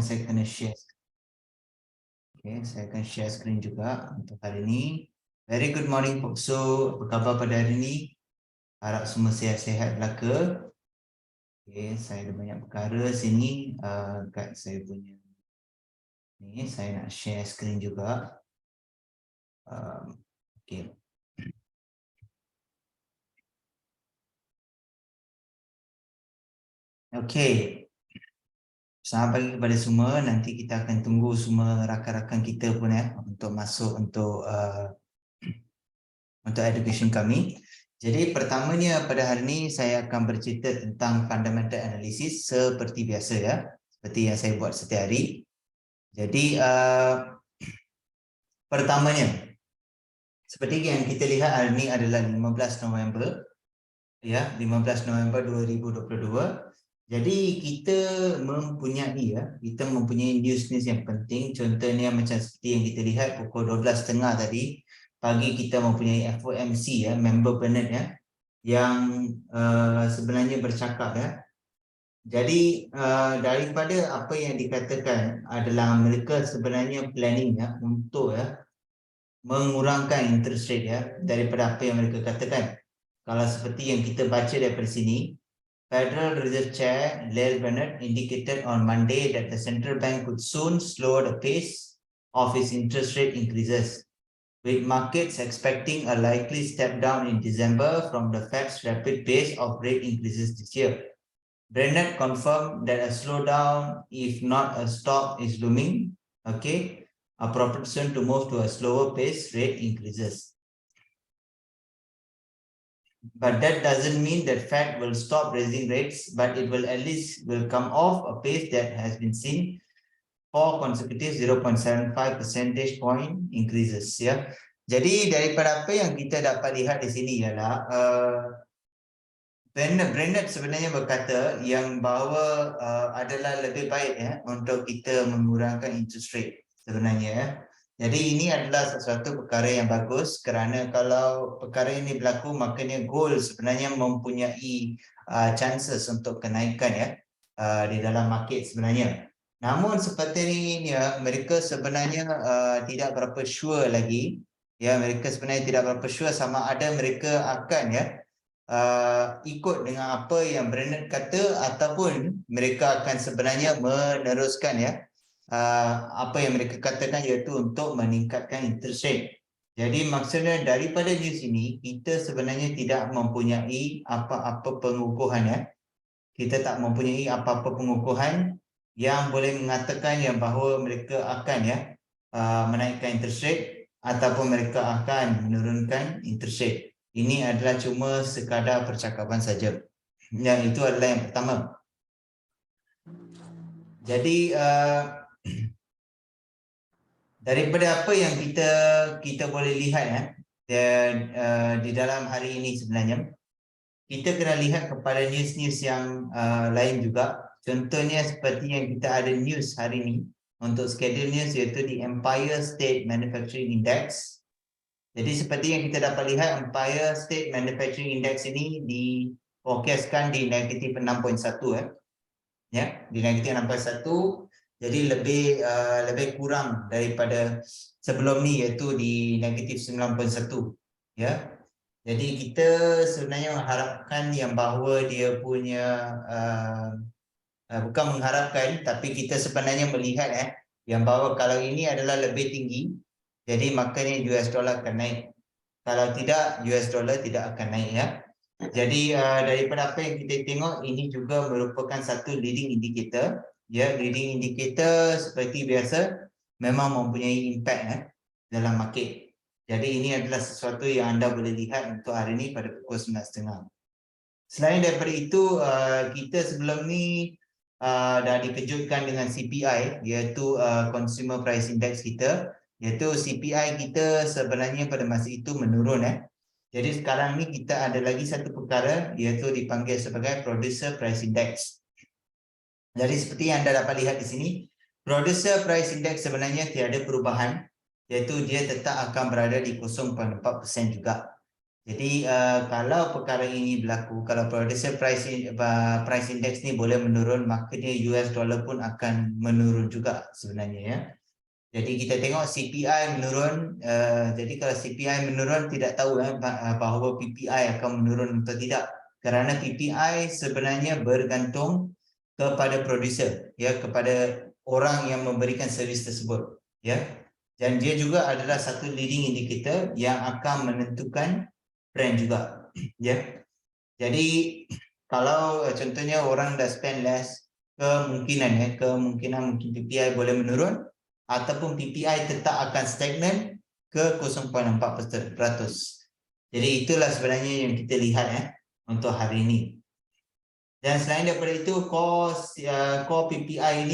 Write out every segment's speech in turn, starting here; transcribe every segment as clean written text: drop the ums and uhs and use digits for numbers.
saya kena share. Okay, saya akan share screen juga untuk hari ini. Very good morning Pokso. Apa khabar pada hari ini? Harap semua sihat-sihat belaka. Okay, saya ada banyak perkara sini kat saya punya ni. Saya nak share screen juga. Okay. Okay. Selamat pagi kepada semua. Nanti kita akan tunggu semua rakan-rakan kita pun untuk masuk untuk education kami. Jadi pertamanya pada hari ini saya akan bercerita tentang fundamental analysis seperti biasa ya. Seperti yang saya buat setiap hari. Jadi pertamanya seperti yang kita lihat hari ini adalah 15 November ya, 15 November 2022. Jadi kita mempunyai news yang penting. Contohnya macam seperti yang kita lihat pukul 12.30 tadi pagi, kita mempunyai FOMC ya, Member Bernard ya, yang sebenarnya bercakap ya. Jadi daripada apa yang dikatakan adalah mereka sebenarnya planning ya untuk mengurangkan interest rate ya daripada apa yang mereka katakan. Kalau seperti yang kita baca daripada sini, Federal Reserve Chair Lael Brainard indicated on Monday that the central bank could soon slow the pace of its interest rate increases, with markets expecting a likely step down in December from the Fed's rapid pace of rate increases this year. Brainard confirmed that a slowdown, if not a stop, is looming. Okay, a proposition to move to a slower pace rate increases. But that doesn't mean that Fed will stop raising rates, but it will at least come off a pace that has been seen for consecutive 0.75 percentage point increases ya. Jadi daripada apa yang kita dapat lihat di sini ialah Brainard sebenarnya berkata yang bahawa adalah lebih baik ya untuk kita mengurangkan interest rate sebenarnya ya. Jadi ini adalah sesuatu perkara yang bagus, kerana kalau perkara ini berlaku, makanya gold sebenarnya mempunyai chances untuk kenaikan ya di dalam market sebenarnya. Namun seperti ini ya, mereka sebenarnya tidak berapa sure lagi ya, mereka sebenarnya tidak berapa sure sama ada mereka akan ikut dengan apa yang Brainard kata ataupun mereka akan sebenarnya meneruskan ya apa yang mereka katakan, iaitu untuk meningkatkan interest rate. Jadi maksudnya daripada news ini kita sebenarnya tidak mempunyai apa-apa pengukuhan ya. Kita tak mempunyai apa-apa pengukuhan yang boleh mengatakan yang bahawa mereka akan menaikkan interest rate ataupun mereka akan menurunkan interest rate. Ini adalah cuma sekadar percakapan saja. Yang itu adalah yang pertama. Jadi daripada apa yang kita boleh lihat di dalam hari ini sebenarnya, kita kena lihat kepada news-news yang lain juga. Contohnya seperti yang kita ada news hari ini untuk schedule news, iaitu di Empire State Manufacturing Index. Jadi seperti yang kita dapat lihat, Empire State Manufacturing Index ini diforecastkan di negatif 6.1 ya, di negatif 6.1. Jadi lebih kurang daripada sebelum ni, iaitu di negatif 9.1 ya. Jadi kita sebenarnya mengharapkan yang bahawa dia punya bukan mengharapkan, tapi kita sebenarnya melihat yang bahawa kalau ini adalah lebih tinggi, jadi maknanya US dollar akan naik. Kalau tidak, US dollar tidak akan naik ya. Jadi daripada apa yang kita tengok, ini juga merupakan satu leading indicator ya. Leading indicator seperti biasa memang mempunyai impact dalam market. Jadi ini adalah sesuatu yang anda boleh lihat untuk hari ini pada pukul 9.30. Selain daripada itu, kita sebelum ni dah dikejutkan dengan CPI, iaitu Consumer Price Index kita, iaitu CPI kita sebenarnya pada masa itu menurun Jadi sekarang ni kita ada lagi satu perkara, iaitu dipanggil sebagai Producer Price Index. Jadi seperti yang anda dapat lihat di sini, Producer Price Index sebenarnya tiada perubahan, iaitu dia tetap akan berada di 0.4% juga. Jadi kalau perkara ini berlaku, kalau producer price index ni boleh menurun, maknanya US dollar pun akan menurun juga sebenarnya ya. Jadi kita tengok CPI menurun. Jadi kalau CPI menurun, tidak tahu bahawa PPI akan menurun atau tidak. Kerana PPI sebenarnya bergantung kepada producer, ya, kepada orang yang memberikan servis tersebut, ya. Dan dia juga adalah satu leading indicator yang akan menentukan trend juga, ya. Jadi kalau contohnya orang dah spend less, kemungkinan mungkin PPI boleh menurun ataupun PPI tetap akan stagnan ke 0.4%. Jadi itulah sebenarnya yang kita lihat untuk hari ini. Dan selain daripada itu, core PPI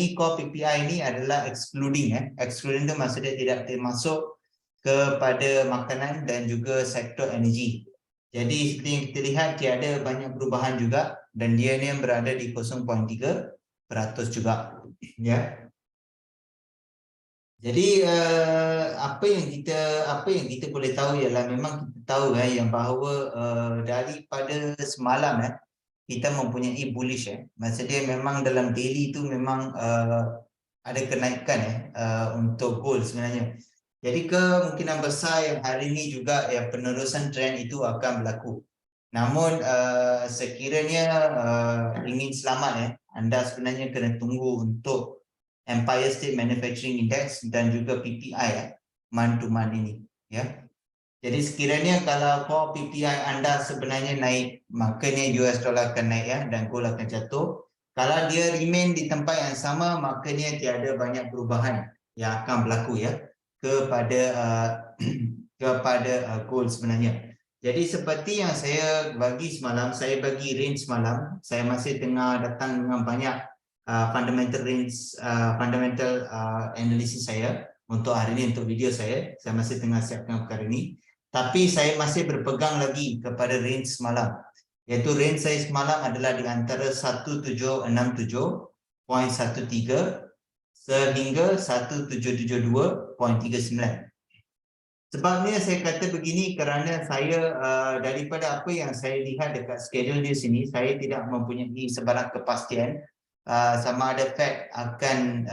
ini adalah excluding. Excluding itu maksudnya tidak termasuk kepada makanan dan juga sektor energi. Jadi seperti yang kita lihat, tiada banyak perubahan juga dan dia ni berada di 0.3% juga, ya. Jadi apa yang kita boleh tahu ialah memang kita tahu yang bahawa daripada semalam kita mempunyai bullish maksudnya memang dalam daily itu memang ada kenaikan untuk gold sebenarnya. Jadi kemungkinan besar yang hari ini juga penerusan trend itu akan berlaku. Namun sekiranya ingin selamat anda sebenarnya kena tunggu untuk Empire State Manufacturing Index dan juga PPI month to month ini, ya. Jadi sekiranya kalau core PPI anda sebenarnya naik, makanya US dollar akan naik dan gold akan jatuh. Kalau dia remain di tempat yang sama, makanya tiada banyak perubahan yang akan berlaku kepada kepada gold sebenarnya. Jadi seperti yang saya bagi semalam, saya bagi range semalam, saya masih tengah datang dengan banyak fundamental range, fundamental analysis saya untuk hari ini, untuk video saya masih tengah siapkan perkara ini. Tapi saya masih berpegang lagi kepada range semalam. Iaitu range saya semalam adalah di antara 1767.13 sehingga 1772.39. Sebabnya saya kata begini kerana saya daripada apa yang saya lihat dekat schedule di sini, saya tidak mempunyai sebarang kepastian sama ada Fed akan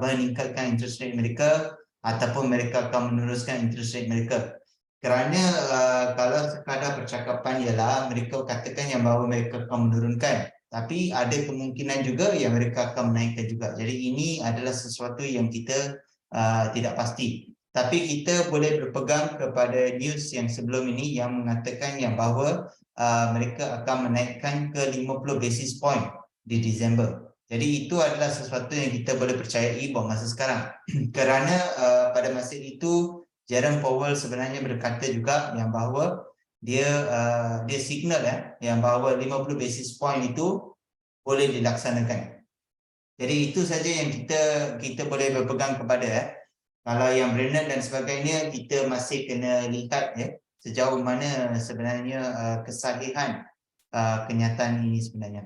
meningkatkan interest rate mereka ataupun mereka akan meneruskan interest rate mereka. Kerana kalau sekadar percakapan ialah mereka katakan yang bahawa mereka akan menurunkan, tapi ada kemungkinan juga yang mereka akan menaikkan juga. Jadi ini adalah sesuatu yang kita tidak pasti. Tapi kita boleh berpegang kepada news yang sebelum ini yang mengatakan yang bahawa mereka akan menaikkan ke 50 basis point di Disember. Jadi itu adalah sesuatu yang kita boleh percayai buat masa sekarang. Kerana pada masa itu Jerome Powell sebenarnya berkata juga yang bahawa dia signal yang bahawa 50 basis point itu boleh dilaksanakan. Jadi itu saja yang kita boleh berpegang kepada. Kalau yang branded dan sebagainya, kita masih kena lihat sejauh mana sebenarnya kesahihan kenyataan ini sebenarnya.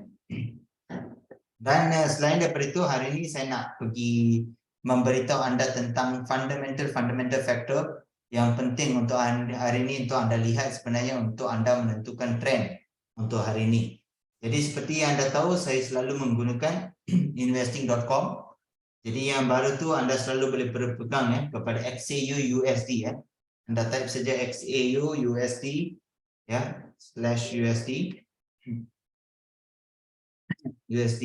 Dan selain daripada itu, hari ini saya nak pergi memberitahu anda tentang fundamental factor yang penting untuk hari ini untuk anda lihat sebenarnya untuk anda menentukan trend untuk hari ini. Jadi seperti yang anda tahu, saya selalu menggunakan investing.com. Jadi yang baru tu anda selalu boleh berpegang kepada XAU USD Anda type saja XAU USD /USD USD.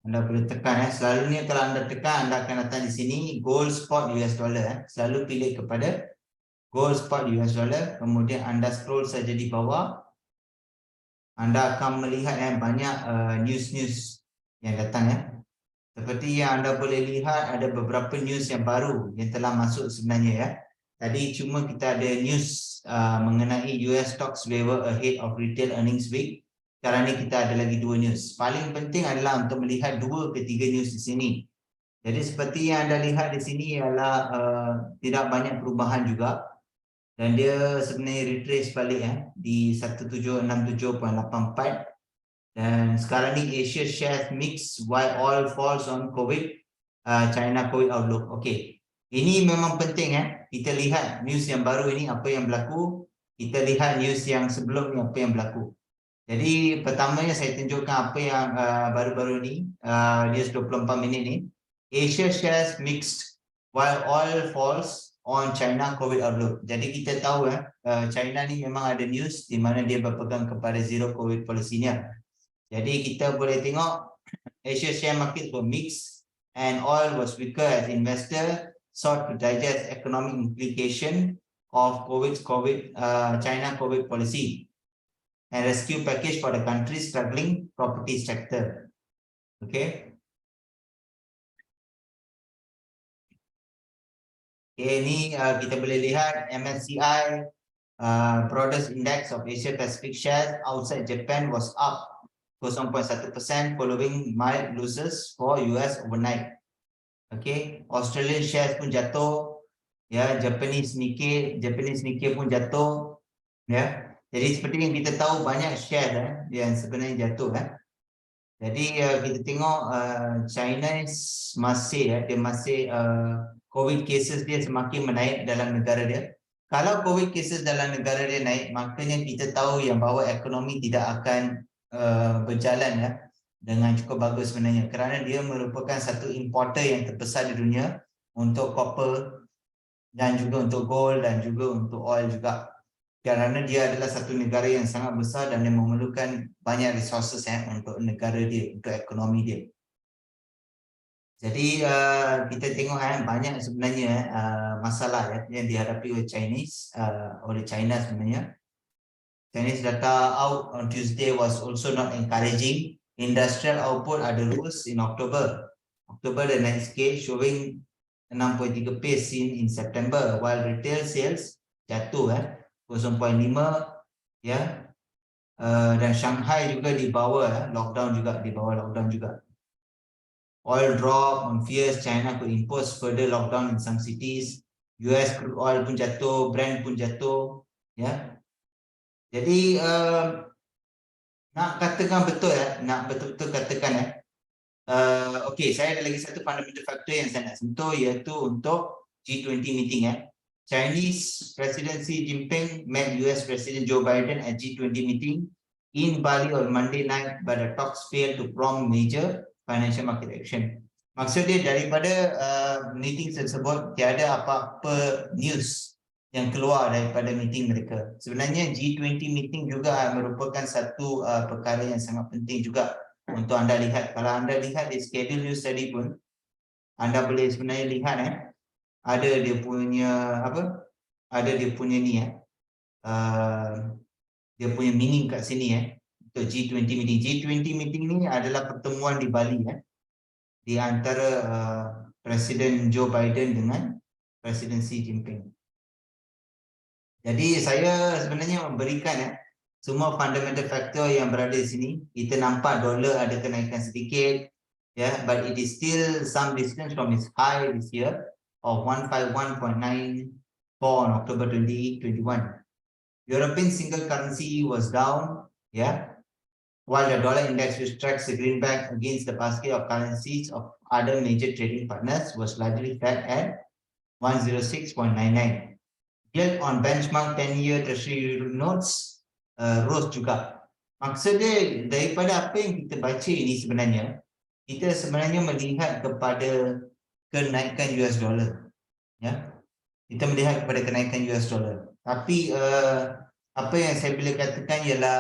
Anda boleh tekan selalunya kalau anda tekan anda akan datang di sini gold spot US dollar selalu pilih kepada gold spot US dollar, kemudian anda scroll saja di bawah, anda akan melihat banyak news yang datang seperti yang anda boleh lihat ada beberapa news yang baru yang telah masuk sebenarnya Tadi cuma kita ada news mengenai US stocks waiver ahead of retail earnings week. Sekarang ni kita ada lagi 2 news. Paling penting adalah untuk melihat 2 ke 3 news di sini. Jadi seperti yang anda lihat di sini ialah tidak banyak perubahan juga. Dan dia sebenarnya retrace balik di 1767.84. Dan sekarang ni Asia shares mix while oil falls on COVID, China COVID outlook. Okay. Ini memang penting kita lihat news yang baru ini apa yang berlaku, kita lihat news yang sebelum ni apa yang berlaku. Jadi pertamanya saya tunjukkan apa yang baru-baru ni, news 24 minit ni. Asia shares mixed while oil falls on China COVID outlook. Jadi kita tahu China ni memang ada news di mana dia berpegang kepada zero COVID policy-nya. Jadi kita boleh tengok Asia share market were mixed and oil was weaker as investor sought to digest economic implication of China COVID policy and rescue package for the country's struggling property sector. Okay. Okay, ini kita boleh lihat MSCI broadest index of Asia Pacific shares outside Japan was up 0.1% following mild losses for US overnight. Okay, Australian shares pun jatuh, Japanese Nikkei pun jatuh, Jadi seperti yang kita tahu banyak share yang sebenarnya jatuh, Jadi kita tengok China masih COVID cases dia semakin menaik dalam negara dia. Kalau COVID cases dalam negara dia naik, makanya kita tahu yang bahawa ekonomi tidak akan berjalan dengan cukup bagus sebenarnya, kerana dia merupakan satu importer yang terbesar di dunia untuk copper dan juga untuk gold dan juga untuk oil juga, kerana dia adalah satu negara yang sangat besar dan dia memerlukan banyak resources untuk negara dia, untuk ekonomi dia. Jadi kita tengok banyak sebenarnya masalah yang dihadapi oleh China sebenarnya. Chinese data out on Tuesday was also not encouraging. Industrial output ada rose in October. October the net scale showing 6.3 pace seen in September, while retail sales jatuh 0.5 dan Shanghai juga di bawah lockdown juga. Oil drop on fears China could impose further lockdown in some cities. US crude oil pun jatuh, Brent pun jatuh, Jadi nak katakan betul nak betul-betul katakan okey, saya ada lagi satu fundamental factor yang saya nak sentuh, iaitu untuk G20 meeting Chinese President Xi Jinping met US President Joe Biden at G20 meeting in Bali on Monday night, but the talks failed to prompt major financial market action. Maksudnya daripada meeting tersebut tiada apa-apa news yang keluar daripada meeting mereka. Sebenarnya G20 meeting juga merupakan satu perkara yang sangat penting juga untuk anda lihat. Kalau anda lihat di schedule news tadi pun, anda boleh sebenarnya lihat ada dia punya dia punya meaning kat sini untuk G20 meeting. G20 meeting ni adalah pertemuan di Bali di antara Presiden Joe Biden dengan Presiden Xi Jinping. Jadi saya sebenarnya memberikan semua fundamental factor yang berada di sini. Kita nampak dolar ada kenaikan sedikit, but it is still some distance from its high this year of 151.94 on October 2021. European single currency was down, while the dollar index, which tracks the greenback against the basket of currencies of other major trading partners, was largely flat at 106.99. Yield on benchmark 10-year treasury notes rose juga. Maksudnya daripada apa yang kita baca ini sebenarnya, kita sebenarnya melihat kepada kenaikan US dollar. Kita melihat kepada kenaikan US dollar. Tapi apa yang saya boleh katakan ialah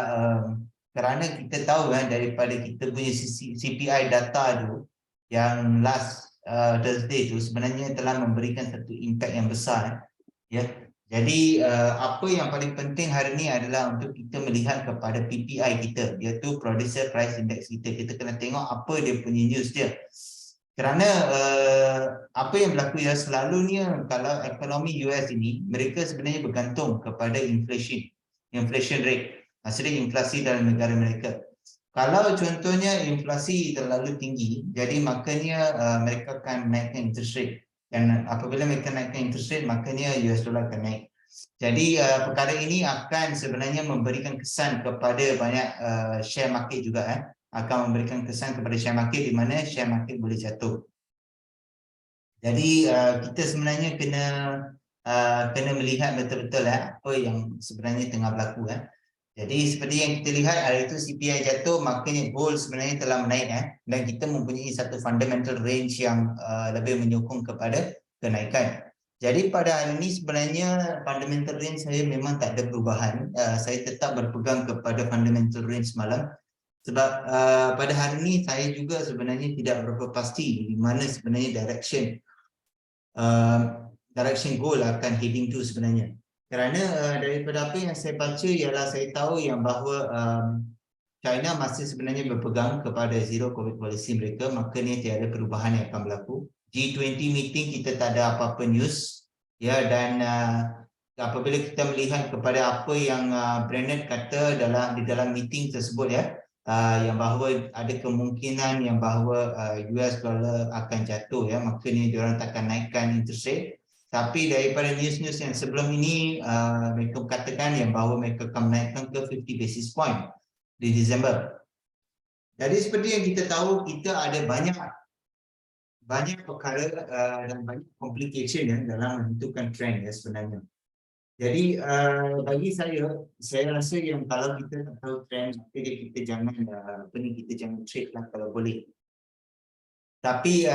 kerana kita tahu daripada kita punya CPI data tu yang last Thursday tu sebenarnya telah memberikan satu impact yang besar. Jadi apa yang paling penting hari ini adalah untuk kita melihat kepada PPI kita, iaitu Producer Price Index kita. Kita kena tengok apa dia punya news dia. Kerana apa yang berlaku selalunya kalau ekonomi US ini, mereka sebenarnya bergantung kepada inflation rate, maksudnya inflasi dalam negara mereka. Kalau contohnya inflasi terlalu tinggi, jadi makanya mereka akan naikkan interest rate. Dan apabila mereka naikkan interest rate, makanya US dollar akan naik. Jadi perkara ini akan sebenarnya memberikan kesan kepada banyak share market juga. Akan memberikan kesan kepada share market di mana share market boleh jatuh. Jadi kita sebenarnya kena melihat betul-betul apa yang sebenarnya tengah berlaku. Jadi seperti yang kita lihat hari itu CPI jatuh, makanya gold sebenarnya telah menaik dan kita mempunyai satu fundamental range yang lebih menyokong kepada kenaikan. Jadi pada hari ini sebenarnya fundamental range saya memang tak ada perubahan. Saya tetap berpegang kepada fundamental range semalam. Sebab pada hari ini saya juga sebenarnya tidak berapa pasti di mana sebenarnya direction gold akan heading to sebenarnya. Kerana daripada apa yang saya baca ialah saya tahu yang bahawa China masih sebenarnya berpegang kepada zero COVID policy mereka, maka ni tiada perubahan yang akan berlaku. G20 meeting kita tak ada apa-apa news, ya, dan apabila kita melihat kepada apa yang Brennan kata di dalam meeting tersebut, yang bahawa ada kemungkinan yang bahawa US dollar akan jatuh, maka ni diorang takkan naikkan interest rate. Tapi daripada news-news yang sebelum ini, mereka katakan yang bahawa mereka akan menaikkan ke 50 basis point di Disember. Jadi seperti yang kita tahu, kita ada banyak perkara dan banyak complication dalam menentukan trend sebenarnya. Jadi bagi saya rasa yang kalau kita tak tahu trend, kita jangan kita jangan trade lah kalau boleh. Tapi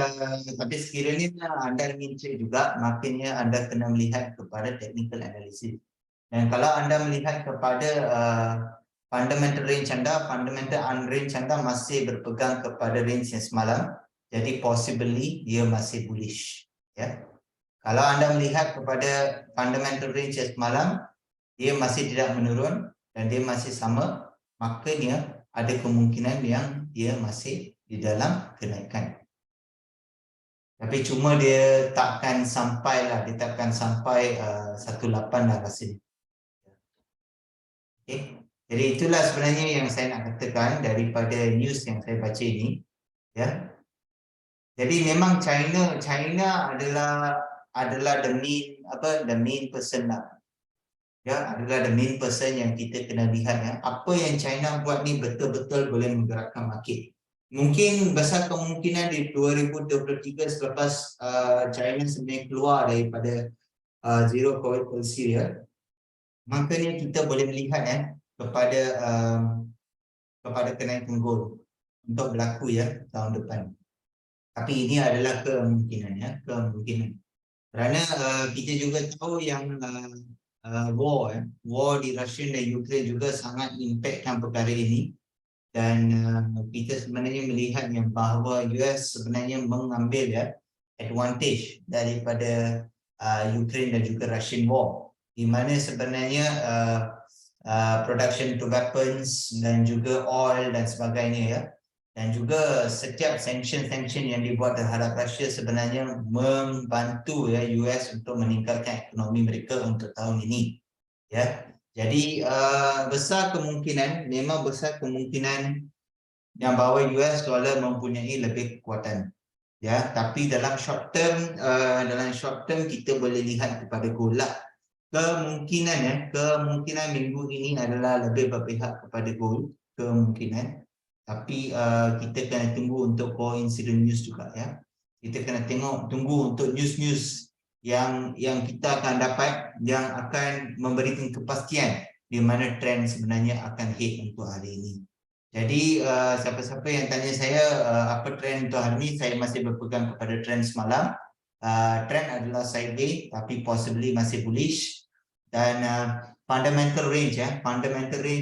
sekiranya anda ingin trade juga, makanya anda kena melihat kepada technical analysis. Dan kalau anda melihat kepada fundamental range anda, fundamental range anda masih berpegang kepada range yang semalam, jadi possibly dia masih bullish. Kalau anda melihat kepada fundamental range yang semalam, dia masih tidak menurun dan dia masih sama, maka dia ada kemungkinan yang dia masih di dalam kenaikan. Tapi cuma dia takkan sampai 18 lah rasanya. Okay. Jadi itulah sebenarnya yang saya nak katakan daripada news yang saya baca ini. Jadi memang China adalah the main person lah. Adalah the main person yang kita kena lihat. Apa yang China buat ni betul-betul boleh menggerakkan market. Mungkin besar kemungkinan di 2023 selepas China sebenarnya keluar daripada zero COVID policy makanya kita boleh melihat kepada kenaikan gold untuk berlaku tahun depan. Tapi ini adalah kemungkinan. Kerana kita juga tahu yang war di Rusia dan Ukraine juga sangat impactkan perkara ini. Dan kita sebenarnya melihat yang bahawa US sebenarnya mengambil advantage daripada Ukraine dan juga Russian war, di mana sebenarnya production to weapons dan juga oil dan sebagainya dan juga setiap sanction yang dibuat terhadap Rusia sebenarnya membantu US untuk meningkatkan ekonomi mereka untuk tahun ini. Jadi memang besar kemungkinan yang bahawa US dollar mempunyai lebih kekuatan. Tapi dalam short term kita boleh lihat kepada gold lah. Kemungkinan minggu ini adalah lebih berpihak kepada gold, kemungkinan. Tapi kita kena tunggu untuk coincident news juga. Kita kena tunggu untuk news-news yang kita akan dapat, yang akan memberikan kepastian di mana trend sebenarnya akan hit untuk hari ini. Jadi siapa-siapa yang tanya saya apa trend untuk hari ini, saya masih berpegang kepada trend semalam. Trend adalah sideways tapi possibly masih bullish. Dan fundamental range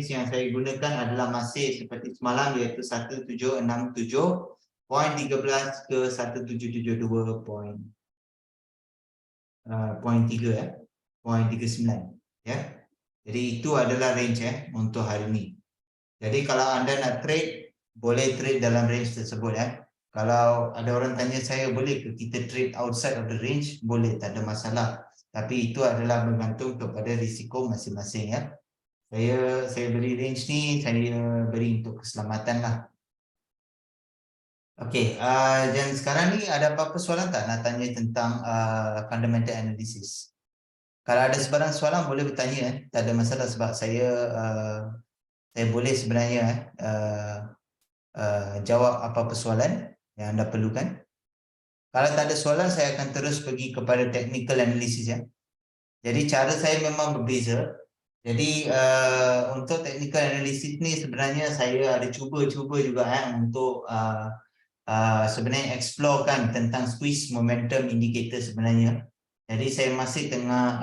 yang saya gunakan adalah masih seperti semalam, iaitu 1767.13 ke 1772.39. Jadi itu adalah range untuk hari ini. Jadi kalau anda nak trade, boleh trade dalam range tersebut. Kalau ada orang tanya saya, boleh ke kita trade outside of the range? Boleh, tak ada masalah. Tapi itu adalah bergantung kepada risiko masing-masing. Saya beri range ni, saya beri untuk keselamatan lah. Okey, dan sekarang ni ada apa-apa soalan tak nak tanya tentang fundamental analysis? Kalau ada sebarang soalan boleh bertanya, tak ada masalah, sebab saya boleh sebenarnya jawab apa-apa soalan yang anda perlukan. Kalau tak ada soalan, saya akan terus pergi kepada technical analysis ya. Jadi cara saya memang berbeza. Jadi untuk technical analysis ni sebenarnya saya ada cuba juga untuk sebenarnya explorekan tentang squeeze momentum indicator sebenarnya. Jadi saya masih tengah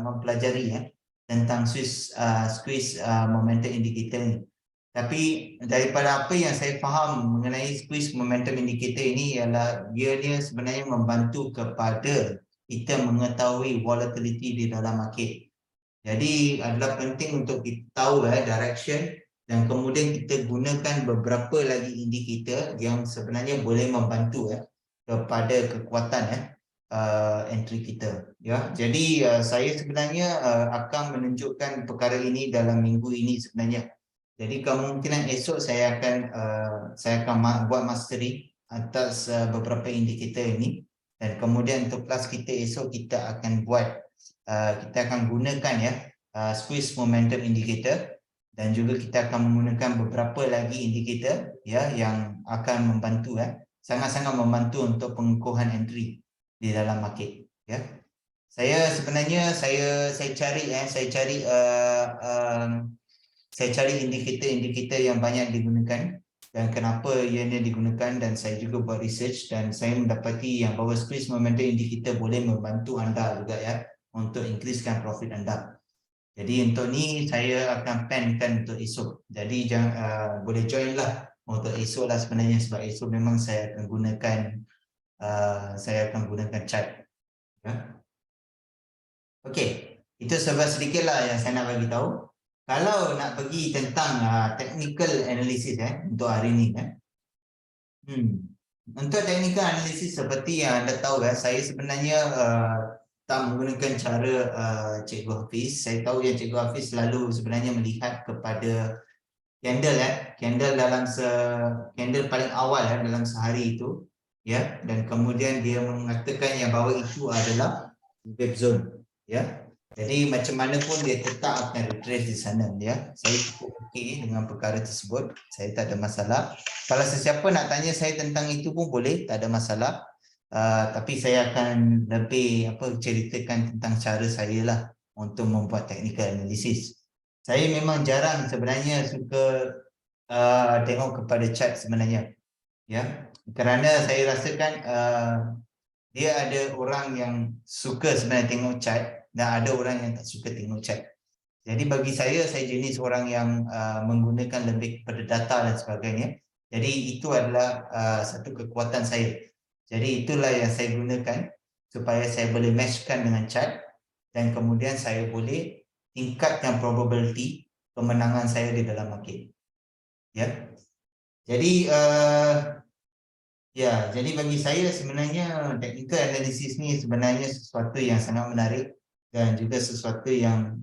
mempelajari tentang squeeze momentum indicator ni. Tapi daripada apa yang saya faham mengenai squeeze momentum indicator ini ialah dia sebenarnya membantu kepada kita mengetahui volatility di dalam market. Jadi adalah penting untuk kita tahu direction dan kemudian kita gunakan beberapa lagi indikator yang sebenarnya boleh membantu kepada kekuatan entry kita. Ya, jadi saya sebenarnya akan menunjukkan perkara ini dalam minggu ini sebenarnya. Jadi kemungkinan esok saya akan buat mastery atas beberapa indikator ini dan kemudian untuk kelas kita esok kita akan buat kita akan gunakan squeeze momentum indicator dan juga kita akan menggunakan beberapa lagi indikator yang akan membantu sangat-sangat membantu untuk pengukuhan entry di dalam market ya. Saya sebenarnya saya cari indikator-indikator yang banyak digunakan dan kenapa ianya digunakan dan saya juga buat research dan saya mendapati yang bahawa squeeze momentum indicator boleh membantu anda juga untuk increasekan profit anda. Jadi untuk ni saya akan plankan untuk esok. Jadi boleh join lah untuk esok lah sebenarnya sebab esok memang saya akan gunakan chart. Ya. Okey, itu sedikit lah yang saya nak bagi tahu. Kalau nak pergi tentang technical analysis untuk hari ini untuk technical analysis seperti yang anda tahu saya sebenarnya tak menggunakan cara Cikgu Hafiz. Saya tahu yang Cikgu Hafiz selalu sebenarnya melihat kepada candle candle paling awal dalam sehari itu dan kemudian dia mengatakan yang bahawa itu adalah gap zone jadi macam mana pun dia tetap akan retrace di sana saya cukup okey dengan perkara tersebut, saya tak ada masalah. Kalau sesiapa nak tanya saya tentang itu pun boleh, tak ada masalah. Tapi saya akan lebih ceritakan tentang cara saya lah untuk membuat technical analysis. Saya memang jarang sebenarnya suka tengok kepada chart sebenarnya kerana saya rasakan dia ada orang yang suka sebenarnya tengok chart dan ada orang yang tak suka tengok chart. Jadi bagi saya jenis orang yang menggunakan lebih kepada data dan sebagainya. Jadi itu adalah satu kekuatan saya. Jadi itulah yang saya gunakan supaya saya boleh matchkan dengan chart dan kemudian saya boleh tingkatkan probability kemenangan saya di dalam market. Jadi jadi bagi saya sebenarnya technical analysis ni sebenarnya sesuatu yang sangat menarik dan juga sesuatu yang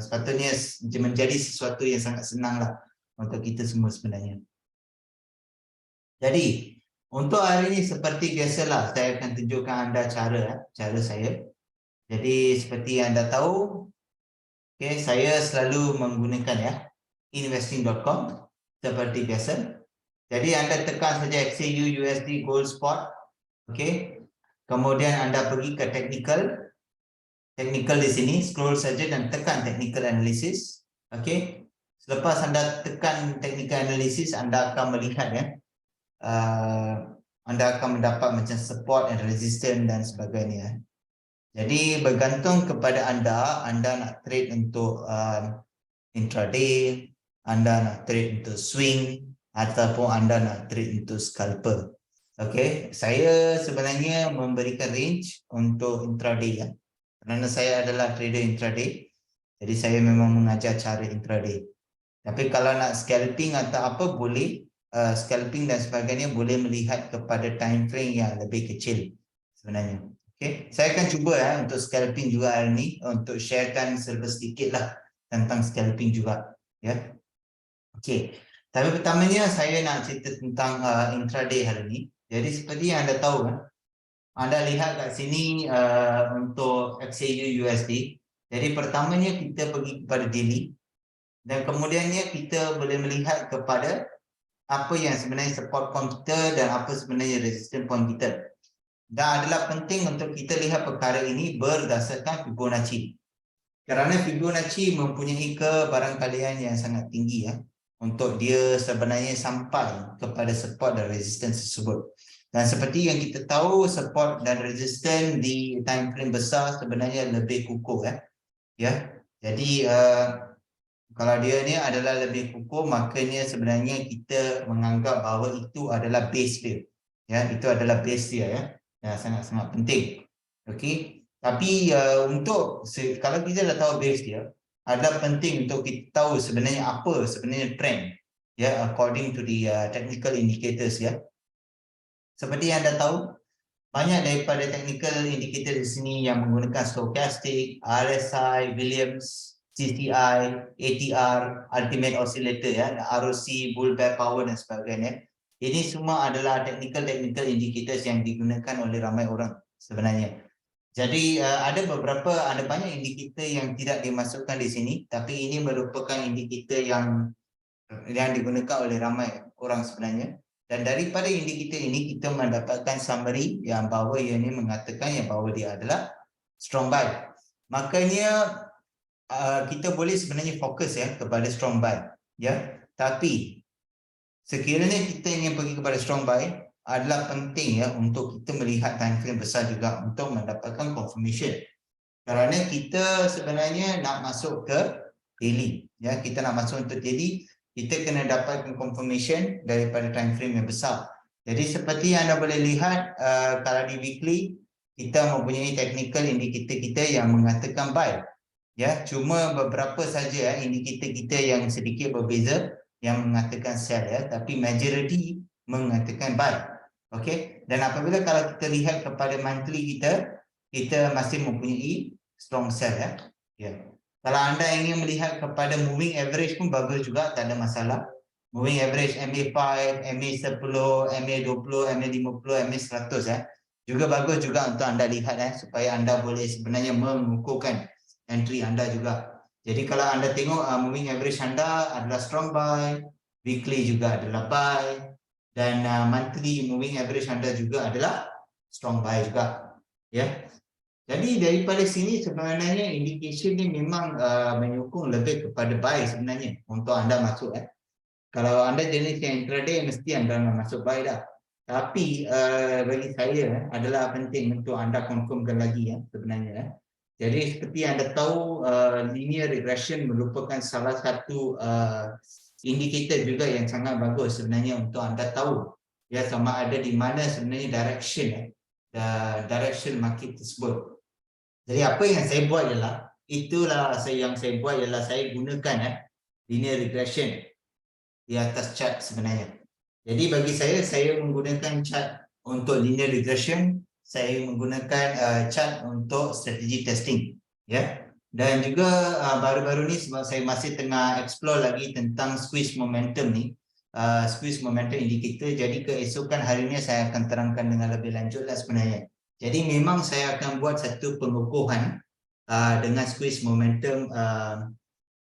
sepatutnya menjadi sesuatu yang sangat senang lah untuk kita semua sebenarnya. Jadi untuk hari ini seperti biasalah saya akan tunjukkan anda cara saya. Jadi seperti yang anda tahu, saya selalu menggunakan investing.com seperti biasa. Jadi anda tekan saja XAU USD Gold Spot, kemudian anda pergi ke technical di sini, scroll saja dan tekan technical analysis. Selepas anda tekan technical analysis, anda akan melihat anda akan mendapat macam support and resistance dan sebagainya. Jadi bergantung kepada anda nak trade untuk intraday, anda nak trade untuk swing ataupun anda nak trade untuk scalper. Saya sebenarnya memberikan range untuk intraday kerana saya adalah trader intraday. Jadi saya memang mengajar cara intraday. Tapi kalau nak scalping atau apa boleh, scalping dan sebagainya boleh melihat kepada time frame yang lebih kecil sebenarnya. Saya akan cuba untuk scalping juga hari ini untuk sharekan sedikit lah tentang scalping juga. Tapi pertamanya saya nak cerita tentang intraday hari ini. Jadi seperti yang anda tahu anda lihat kat sini untuk XAU USD. Jadi pertamanya kita pergi kepada daily dan kemudiannya kita boleh melihat kepada apa yang sebenarnya support point kita dan apa sebenarnya resistance point kita. dan adalah penting untuk kita lihat perkara ini berdasarkan Fibonacci. Kerana Fibonacci mempunyai kebarangkalian yang sangat tinggi ya untuk dia sebenarnya sampai kepada support dan resistance tersebut. Dan seperti yang kita tahu, support dan resistance di time frame besar sebenarnya lebih kukuh ya. Jadi kalau dia ni adalah lebih kukuh, makanya sebenarnya kita menganggap bahawa itu adalah base dia. Ya, itu adalah base dia ya. Ya, sangat-sangat penting. Okey. Tapi kalau kita dah tahu base dia, adalah penting untuk kita tahu sebenarnya apa sebenarnya trend ya, according to the technical indicators ya. Seperti yang anda tahu, banyak daripada technical indicator di sini yang menggunakan stochastic, RSI, Williams, CCI, ATR, Ultimate Oscillator ya, ROC, Bull Bear Power dan sebagainya. Ini semua adalah technical indicators yang digunakan oleh ramai orang sebenarnya. Jadi ada banyak indikator yang tidak dimasukkan di sini, tapi ini merupakan indikator yang digunakan oleh ramai orang sebenarnya. Dan daripada indikator ini kita mendapatkan summary yang bahawa ia ini mengatakan yang bahawa dia adalah strong buy. Makanya kita boleh sebenarnya fokus ya kepada strong buy ya. Tapi sekiranya kita ingin pergi kepada strong buy, adalah penting ya untuk kita melihat time frame besar juga untuk mendapatkan confirmation. Kerana kita sebenarnya nak masuk ke daily ya, kita nak masuk untuk daily, kita kena dapatkan confirmation daripada time frame yang besar. Jadi seperti yang anda boleh lihat, kalau di weekly kita mempunyai technical indicator kita yang mengatakan buy ya, cuma beberapa saja indikator kita yang sedikit berbeza yang mengatakan sell ya, tapi majority mengatakan buy. Okey, dan apabila kalau kita lihat kepada monthly kita masih mempunyai strong sell ya. Ya. Kalau anda ingin melihat kepada moving average pun bagus juga, tak ada masalah. Moving average MA5, MA10, MA20, MA50, MA100 ya. Juga bagus juga untuk anda lihat supaya anda boleh sebenarnya mengukurkan entry anda juga. Jadi kalau anda tengok moving average anda adalah strong buy, weekly juga adalah buy, dan monthly moving average anda juga adalah strong buy juga. Ya. Jadi daripada sini sebenarnya indication ni memang menyokong lebih kepada buy sebenarnya untuk anda masuk Kalau anda jenis yang intraday mesti anda masuk buy dah. Tapi bagi saya adalah penting untuk anda confirmkan lagi sebenarnya. Jadi seperti anda tahu, linear regression merupakan salah satu indikator juga yang sangat bagus sebenarnya untuk anda tahu ya sama ada di mana sebenarnya direction market tersebut. Jadi apa yang saya buat ialah, saya gunakan linear regression di atas chart sebenarnya. Jadi bagi saya menggunakan chart untuk linear regression, saya menggunakan chart untuk strategi testing ya. Dan juga baru-baru ni sebab saya masih tengah explore lagi tentang squeeze momentum ni, squeeze momentum indicator. Jadi keesokan hari ni saya akan terangkan dengan lebih lanjut sebenarnya. Jadi memang saya akan buat satu pengukuhan dengan squeeze momentum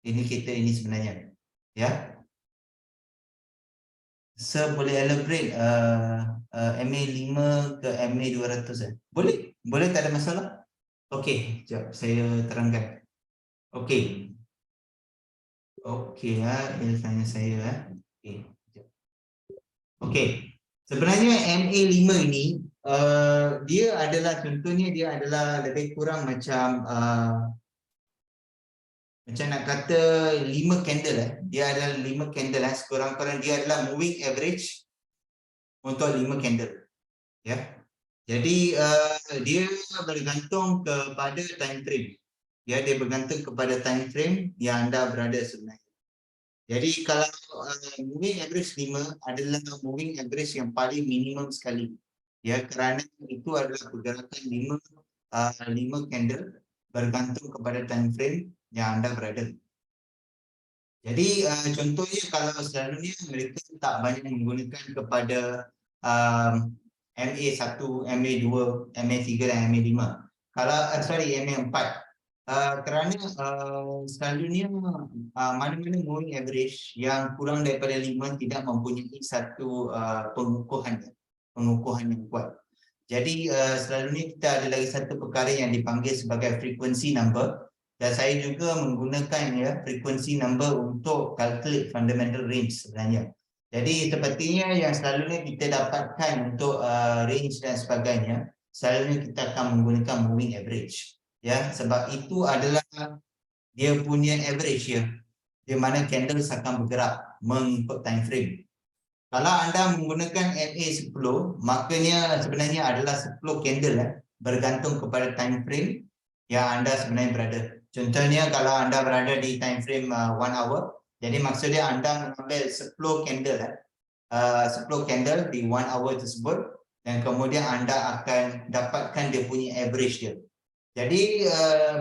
indicator ini sebenarnya ya. Boleh elaborate MA5 ke MA200 boleh tak ada masalah. Okey, jap saya terangkan. Okey ini tanya saya okey, sebenarnya MA5 ini dia adalah, contohnya dia adalah lebih kurang macam nak kata 5 candle dia adalah 5 candle sekurang-kurang dia adalah moving average untuk 5 candle ya. Jadi dia bergantung kepada time frame ya, dia bergantung kepada time frame yang anda berada sebenarnya. Jadi kalau moving average 5 adalah moving average yang paling minimum sekali ya, kerana itu adalah pergerakan 5 candle bergantung kepada time frame yang anda berada. Jadi contohnya kalau selalunya mereka tak banyak menggunakan kepada MA1, MA2, MA3 dan MA5. Kalau MA4. Kerana selalunya mana-mana moving average yang kurang daripada 5 tidak mempunyai satu pengukuhan yang kuat. Jadi selalunya kita ada lagi satu perkara yang dipanggil sebagai frequency number, dan saya juga menggunakan ya frequency number untuk calculate fundamental range sebenarnya. Jadi sepertinya yang selalunya kita dapatkan untuk range dan sebagainya, selalunya kita akan menggunakan moving average. Ya, sebab itu adalah dia punya average ya, di mana candles akan bergerak mengikut time frame. Kalau anda menggunakan MA10, maknanya sebenarnya adalah 10 candle bergantung kepada time frame yang anda sebenarnya berada. Contohnya kalau anda berada di time frame 1 hour, jadi maksudnya anda mengambil 10 candle 10 candle di 1 hour tersebut, dan kemudian anda akan dapatkan dia punya average dia. Jadi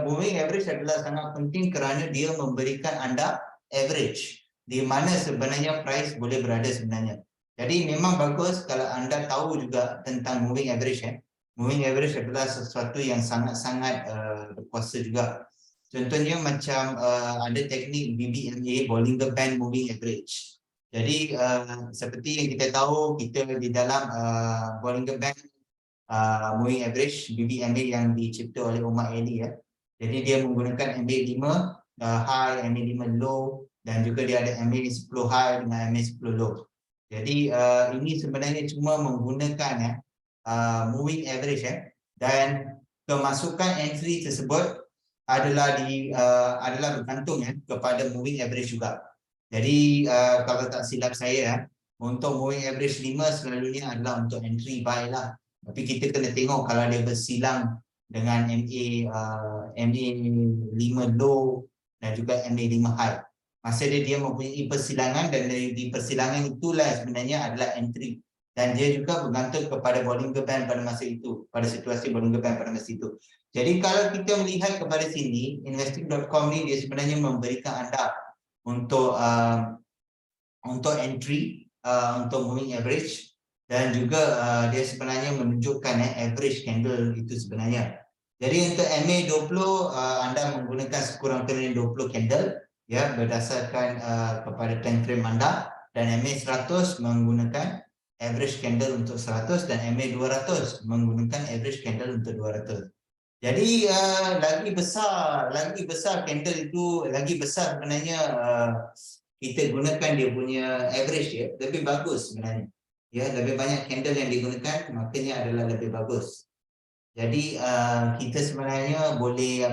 moving average adalah sangat penting kerana dia memberikan anda average di mana sebenarnya price boleh berada sebenarnya. Jadi memang bagus kalau anda tahu juga tentang moving average ya. Moving average adalah sesuatu yang sangat-sangat berkuasa juga. Contohnya macam ada teknik BBMA, Bollinger Band Moving Average. Jadi seperti yang kita tahu, kita di dalam Bollinger Band moving average BBMA yang dicipta oleh Omar Ali ya. Jadi dia menggunakan MA5 high, MA5 low, dan juga dia ada MA10 high dengan MA10 low. Jadi ini sebenarnya cuma menggunakan moving average ya, dan kemasukan entry tersebut adalah bergantung ya kepada moving average juga. Jadi kalau tak silap saya untuk moving average 5 selalunya adalah untuk entry buy lah. Tapi kita kena tengok kalau dia bersilang dengan MA5 low dan juga MA5 high. Masa dia mempunyai persilangan, dan di persilangan itulah sebenarnya adalah entry. Dan dia juga bergantung kepada Bollinger Band pada masa itu, pada situasi Bollinger Band pada masa itu. Jadi kalau kita melihat kepada sini, investing.com ni dia sebenarnya memberikan anda untuk entry, untuk moving average, dan juga dia sebenarnya menunjukkan average candle itu sebenarnya. Jadi untuk MA20 anda menggunakan sekurang-kurangnya 20 candle ya, berdasarkan kepada time frame anda, dan MA100 menggunakan average candle untuk 100, dan MA200 menggunakan average candle untuk 200. Jadi lagi besar candle itu, lagi besar sebenarnya kita gunakan dia punya average ya, lebih bagus sebenarnya. Ya, lebih banyak candle yang digunakan, makanya adalah lebih bagus. Jadi kita sebenarnya boleh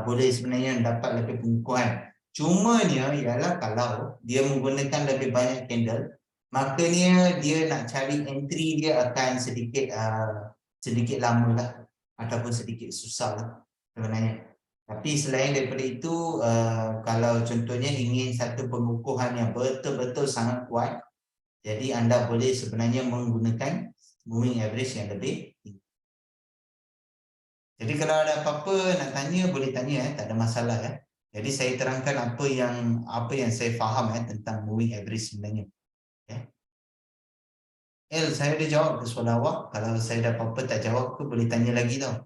boleh sebenarnya dapat lebih pengukuhan. Cumanya ialah kalau dia menggunakan lebih banyak candle, makanya dia nak cari entry dia akan sedikit lama lah, ataupun sedikit susah lah sebenarnya. Tapi selain daripada itu, kalau contohnya ingin satu pengukuhan yang betul-betul sangat kuat, jadi anda boleh sebenarnya menggunakan moving average yang lebih tinggi. Jadi kalau ada apa-apa nak tanya, boleh tanya tak ada masalah ya. Jadi saya terangkan apa yang saya faham tentang moving average sebenarnya. Saya dah jawab ke soalan awak. Kalau saya ada apa-apa tak jawab ke, boleh tanya lagi tau.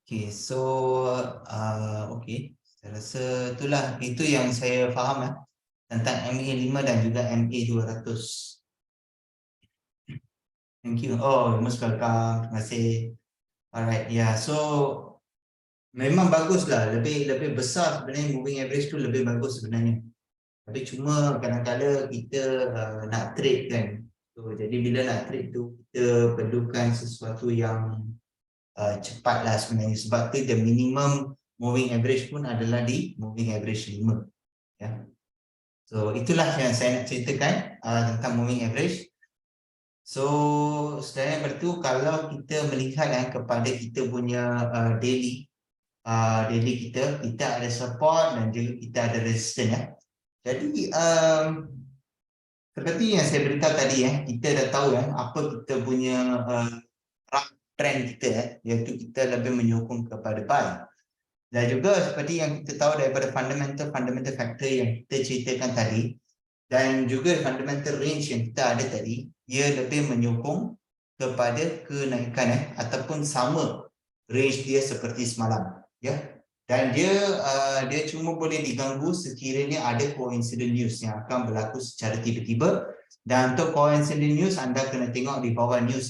Okay, so okay. Saya rasa itulah, itu yang saya faham tentang MA5 dan juga MA200. Thank you. Oh, most welcome. Terima kasih. Alright, yeah. So memang baguslah, lebih besar sebenarnya moving average tu lebih bagus sebenarnya. Tapi cuma kadang-kadang kita nak trade kan. So, jadi bila nak trade tu kita perlukan sesuatu yang cepatlah sebenarnya, sebab tu the minimum moving average pun adalah di moving average 5 ya. So itulah yang saya nak ceritakan tentang moving average. So selain daripada itu, kalau kita melihat kepada kita punya daily kita ada support dan juga kita ada resistance ya. Jadi seperti yang saya beritahu tadi kita dah tahu apa kita punya trend kita iaitu kita lebih menyokong kepada buy. Dan juga seperti yang kita tahu daripada fundamental factor yang kita ceritakan tadi, dan juga fundamental range yang kita ada tadi, ia lebih menyokong kepada kenaikan ataupun sama range dia seperti semalam ya. Dan dia cuma boleh diganggu sekiranya ada coincident news yang akan berlaku secara tiba-tiba. Dan untuk coincident news, anda kena tengok di bawah news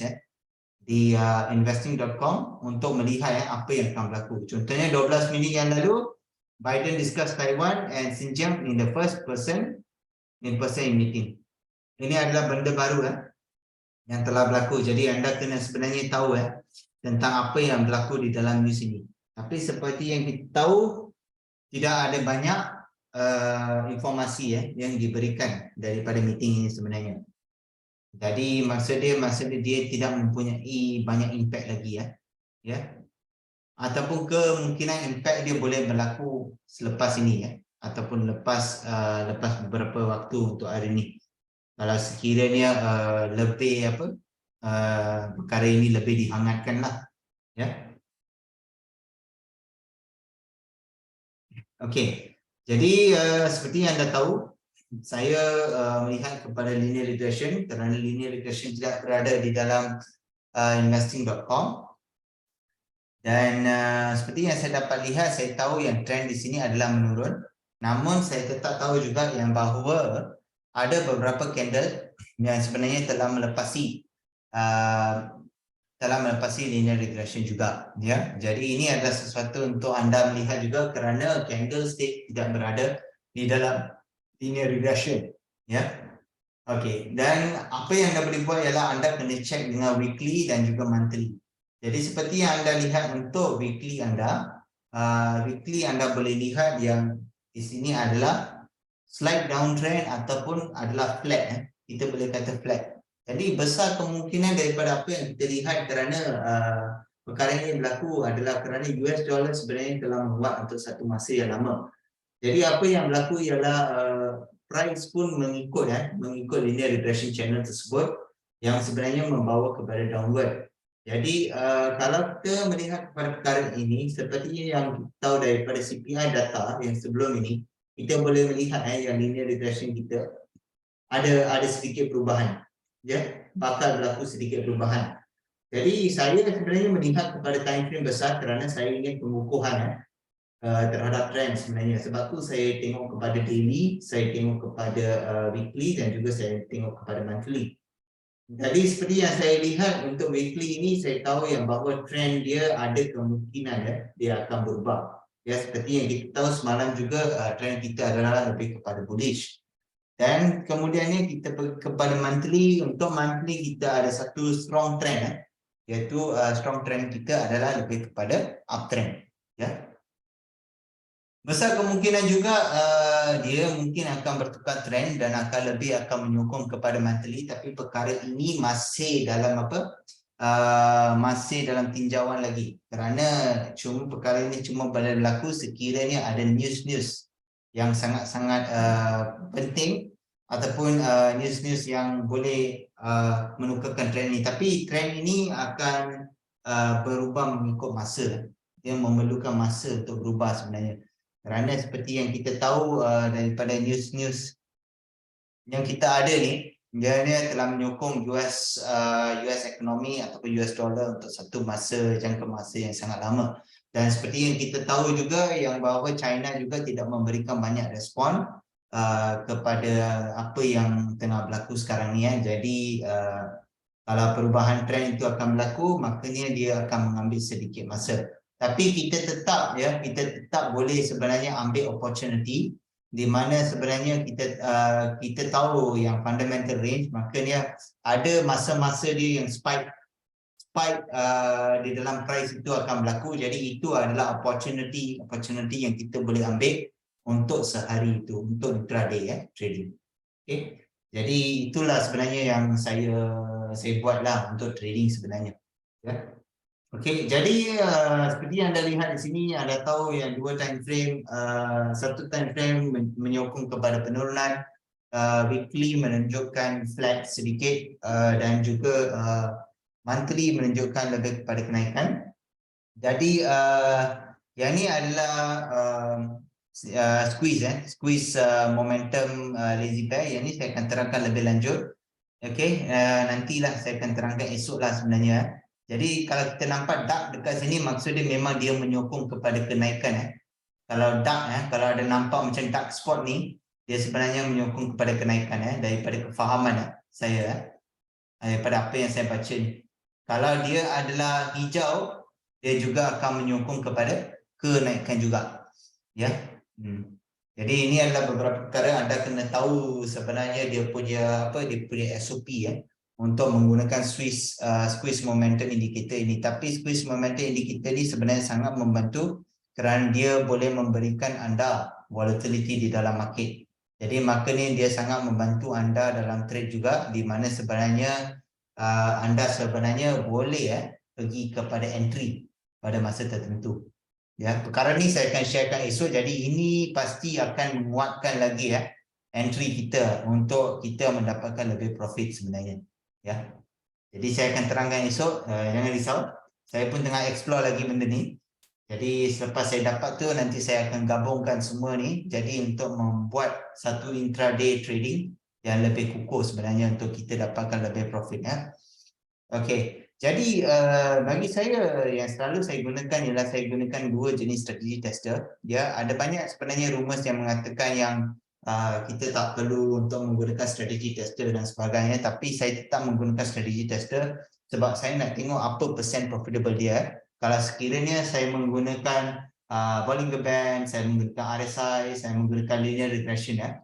di investing.com untuk melihat apa yang akan berlaku. Contohnya 12 minit yang lalu, Biden discuss Taiwan and Xinjiang in the first person in-person meeting. Ini adalah benda baru yang telah berlaku. Jadi anda kena sebenarnya tahu tentang apa yang berlaku di dalam news ini. Tapi seperti yang kita tahu, tidak ada banyak informasi yang diberikan daripada meeting ini sebenarnya. Jadi maksudnya dia tidak mempunyai banyak impact lagi ya. Ataupun kemungkinan impact dia boleh berlaku selepas ini ataupun lepas beberapa waktu untuk hari ini. Kalau sekiranya lebih perkara ini lebih dihangatkan lah ya. Okey. Jadi seperti yang anda tahu, saya melihat kepada linear regression kerana linear regression tidak berada di dalam investing.com. Dan seperti yang saya dapat lihat, saya tahu yang trend di sini adalah menurun. Namun saya tetap tahu juga yang bahawa ada beberapa candle yang sebenarnya telah melepasi linear regression juga ya. Jadi ini adalah sesuatu untuk anda melihat juga kerana candlestick tidak berada di dalam linear regression ya. Okey, dan apa yang anda boleh buat ialah anda kena check dengan weekly dan juga monthly. Jadi seperti yang anda lihat untuk weekly anda boleh lihat yang di sini adalah slight downtrend ataupun adalah flat kita boleh kata flat. Jadi besar kemungkinan daripada apa yang kita lihat kerana perkara ini berlaku adalah kerana US dollar sebenarnya telah menguat untuk satu masa yang lama. Jadi apa yang berlaku ialah price pun mengikut linear regression channel tersebut yang sebenarnya membawa kepada downward. Jadi kalau kita melihat kepada perkara ini, seperti yang kita tahu daripada CPI data yang sebelum ini, kita boleh melihat yang linear regression kita ada sedikit perubahan bakal berlaku sedikit perubahan. Jadi saya sebenarnya melihat kepada time frame besar kerana saya ingin pengukuhan terhadap trend sebenarnya. Sebab tu saya tengok kepada daily, saya tengok kepada weekly dan juga saya tengok kepada monthly. Jadi seperti yang saya lihat untuk weekly ini, saya tahu yang bahawa trend dia ada kemungkinan dia akan berubah. Ya, seperti yang kita tahu semalam juga trend kita adalah lebih kepada bullish. Dan kemudiannya kita pergi kepada monthly. Untuk monthly kita ada satu strong trend iaitu strong trend kita adalah lebih kepada uptrend ya. Besar kemungkinan juga dia mungkin akan bertukar trend dan akan menyokong kepada monthly, tapi perkara ini masih dalam masih dalam tinjauan lagi kerana perkara ini cuma berlaku sekiranya ada news-news yang sangat-sangat penting ataupun news-news yang boleh menukarkan trend ini. Tapi trend ini akan berubah mengikut masa. Dia memerlukan masa untuk berubah sebenarnya. Kerana seperti yang kita tahu daripada news-news yang kita ada ni, dia telah menyokong US ekonomi ataupun US dollar untuk satu jangka masa yang sangat lama. Dan seperti yang kita tahu juga yang bahawa China juga tidak memberikan banyak respon kepada apa yang tengah berlaku sekarang ni. Jadi kalau perubahan trend itu akan berlaku, maknanya dia akan mengambil sedikit masa. Tapi kita tetap boleh sebenarnya ambil opportunity di mana sebenarnya kita tahu yang fundamental range, maknanya ada masa-masa dia yang spike di dalam price itu akan berlaku. Jadi itu adalah opportunity yang kita boleh ambil untuk sehari itu, untuk intraday trading. Okay. Jadi itulah sebenarnya yang saya buatlah untuk trading sebenarnya. Ya. Okey, jadi seperti yang anda lihat di sini, anda tahu yang dua time frame, satu time frame menyokong kepada penurunan, weekly menunjukkan flat sedikit dan juga monthly menunjukkan lebih kepada kenaikan. Jadi yang ini adalah squeeze momentum lazy bear. Yang ini saya akan terangkan lebih lanjut. Okey, nantilah saya akan terangkan esoklah sebenarnya. Jadi kalau kita nampak dark dekat sini, maksudnya memang dia menyokong kepada kenaikan Kalau dark kalau ada nampak macam dark spot ni, dia sebenarnya menyokong kepada kenaikan daripada kefahaman saya daripada apa yang saya baca ni. Kalau dia adalah hijau, dia juga akan menyokong kepada kenaikan juga. Ya. Jadi ini adalah beberapa perkara anda kena tahu sebenarnya dia punya SOP untuk menggunakan squeeze momentum indicator ini. Tapi squeeze momentum indicator ini sebenarnya sangat membantu kerana dia boleh memberikan anda volatility di dalam market. Jadi maka ni dia sangat membantu anda dalam trade juga, di mana sebenarnya anda sebenarnya boleh pergi kepada entry pada masa tertentu. Ya, perkara ni saya akan sharekan esok. Jadi ini pasti akan menguatkan lagi entry kita untuk kita mendapatkan lebih profit sebenarnya. Ya. Jadi saya akan terangkan esok, jangan risau. Saya pun tengah explore lagi benda ni. Jadi selepas saya dapat tu nanti saya akan gabungkan semua ni jadi untuk membuat satu intraday trading yang lebih kukuh sebenarnya untuk kita dapatkan lebih profit Okey. Jadi bagi saya yang selalu saya gunakan ialah saya gunakan dua jenis strategi tester. Ya, ada banyak sebenarnya rumours yang mengatakan yang kita tak perlu untuk menggunakan strategi tester dan sebagainya, tapi saya tetap menggunakan strategi tester sebab saya nak tengok apa persen profitable dia. Kalau sekiranya saya menggunakan Bollinger Band, saya menggunakan RSI, saya menggunakan linear regression ya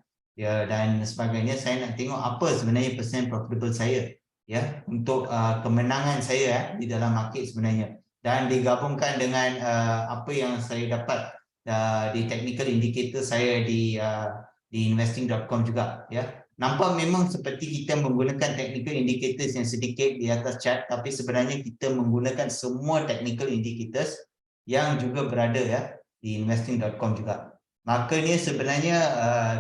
dan sebagainya, saya nak tengok apa sebenarnya persen profitable saya untuk kemenangan saya di dalam market sebenarnya, dan digabungkan dengan apa yang saya dapat di technical indicator saya di investing.com juga nampak memang seperti kita menggunakan technical indicators yang sedikit di atas chart, tapi sebenarnya kita menggunakan semua technical indicators yang juga berada di investing.com juga. Makanya sebenarnya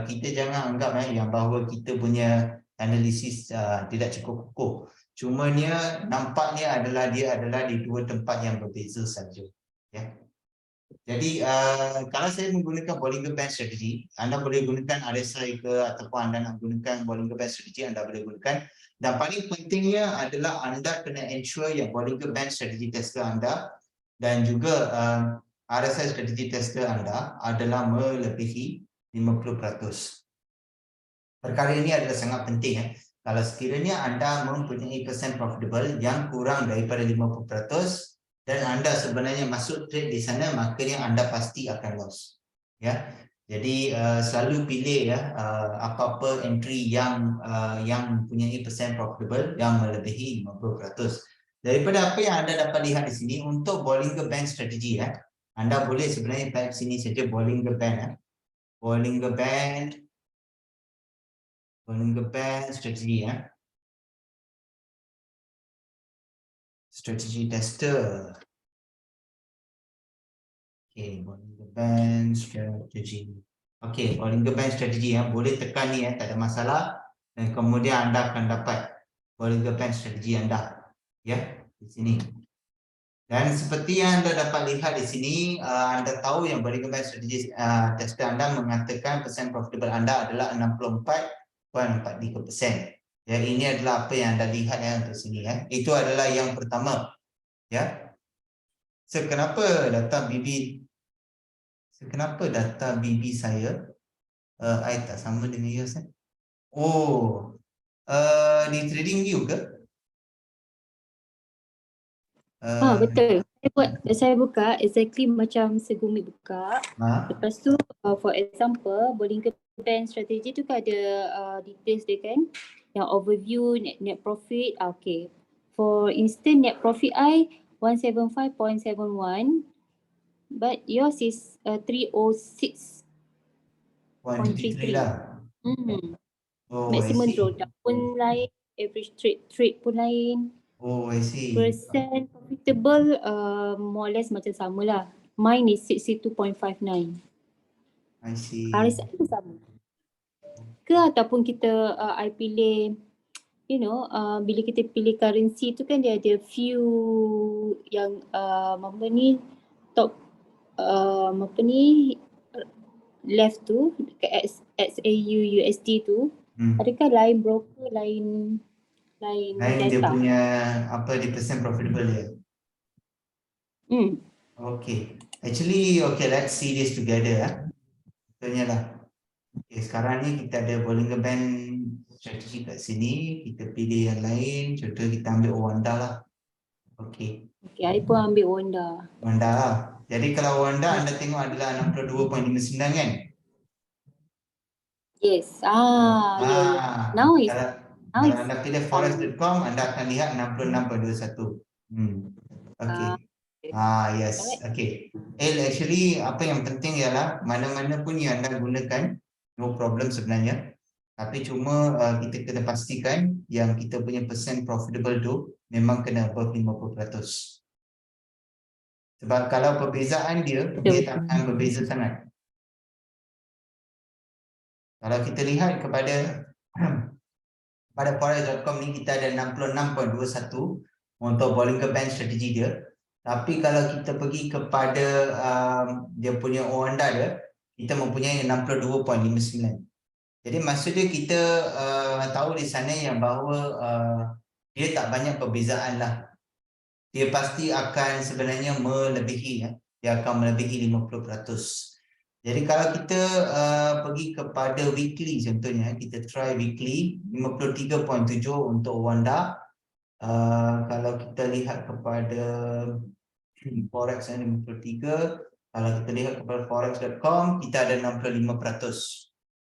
kita jangan anggap yang bahawa kita punya analisis tidak cukup kukuh. Cumanya nampaknya dia adalah di dua tempat yang berbeza saja. Jadi kalau saya menggunakan Bollinger Band strategy, anda boleh gunakan RSI ke ataupun anda nak gunakan Bollinger Band strategy, anda boleh gunakan. Dan paling pentingnya adalah anda kena ensure yang Bollinger Band strategy tester anda dan juga RSI strategy tester anda adalah melebihi 50%. Perkara ini adalah sangat penting Kalau sekiranya anda mempunyai persen profitable yang kurang daripada 50% dan anda sebenarnya masuk trade di sana, makanya anda pasti akan loss. Jadi selalu pilih apa-apa entry yang mempunyai persen profitable yang melebihi 50%. Daripada apa yang anda dapat lihat di sini untuk Bollinger Band strategy anda boleh sebenarnya type sini saja Bollinger Band Bollinger Band strategi strategi tester. Okey, Bollinger Band strategi. Okey, Bollinger Band strategi boleh tekan ni tak ada masalah, dan kemudian anda akan dapat Bollinger Band strategi anda di sini. Dan seperti yang anda dapat lihat di sini, anda tahu yang Bollinger Band strategi tester anda mengatakan persen profitable anda adalah 64.43%. Ini adalah apa yang anda lihat untuk sini Itu adalah yang pertama So kenapa data BB saya I tak sama dengan yours di TradingView ke? Betul. Saya buka exactly macam Segumi buka. Lepas tu for example Bollinger Band strategy tu kan ada details dia kan, yang overview net profit. Okay, for instance net profit I 175.71 but yours is 306.33 lah. Maximum drawdown pun lain, average trade pun lain. I see. Percent profitable more or less macam sama lah. Mine is 62.59. I see. RSI pun sama. Ke ataupun kita I pilih bila kita pilih currency tu kan dia ada few yang top left tu dekat XAU USD tu. Adakah lain broker lain data? Dia punya di percent profitable dia. Okey. Actually, okay, let's see this together. Contohnya lah. Okay, sekarang ni kita ada Bollinger Band strategi kat sini. Kita pilih yang lain. Contoh kita ambil Wanda lah. Okay. Okay, I pun ambil Wanda. Wanda lah. Jadi kalau Wanda anda tengok adalah 62.59 kan? Yes. Yeah. Now is kalau anda pilih forex.com anda akan lihat 66.21. Okay. Yes. Okay. Actually apa yang penting ialah mana-mana pun yang anda gunakan, no problem sebenarnya. Tapi cuma kita kena pastikan yang kita punya percent profitable tu memang kena above 50%. Sebab kalau perbezaan dia tak akan berbeza sangat. Kalau kita lihat kepada pada forex.com ni kita ada 66.21 untuk Bollinger Band strategi dia. Tapi kalau kita pergi kepada dia punya Wanda dia, kita mempunyai 62.59. Jadi maksudnya kita tahu di sana yang bahawa dia tak banyak perbezaan lah. Dia pasti akan sebenarnya melebihi ya. Dia akan melebihi 50%. Jadi kalau kita pergi kepada weekly contohnya, kita try weekly 53.7 untuk Wanda. Kalau kita lihat kepada forex yang 53, kalau kita lihat kepada forex.com kita ada 65%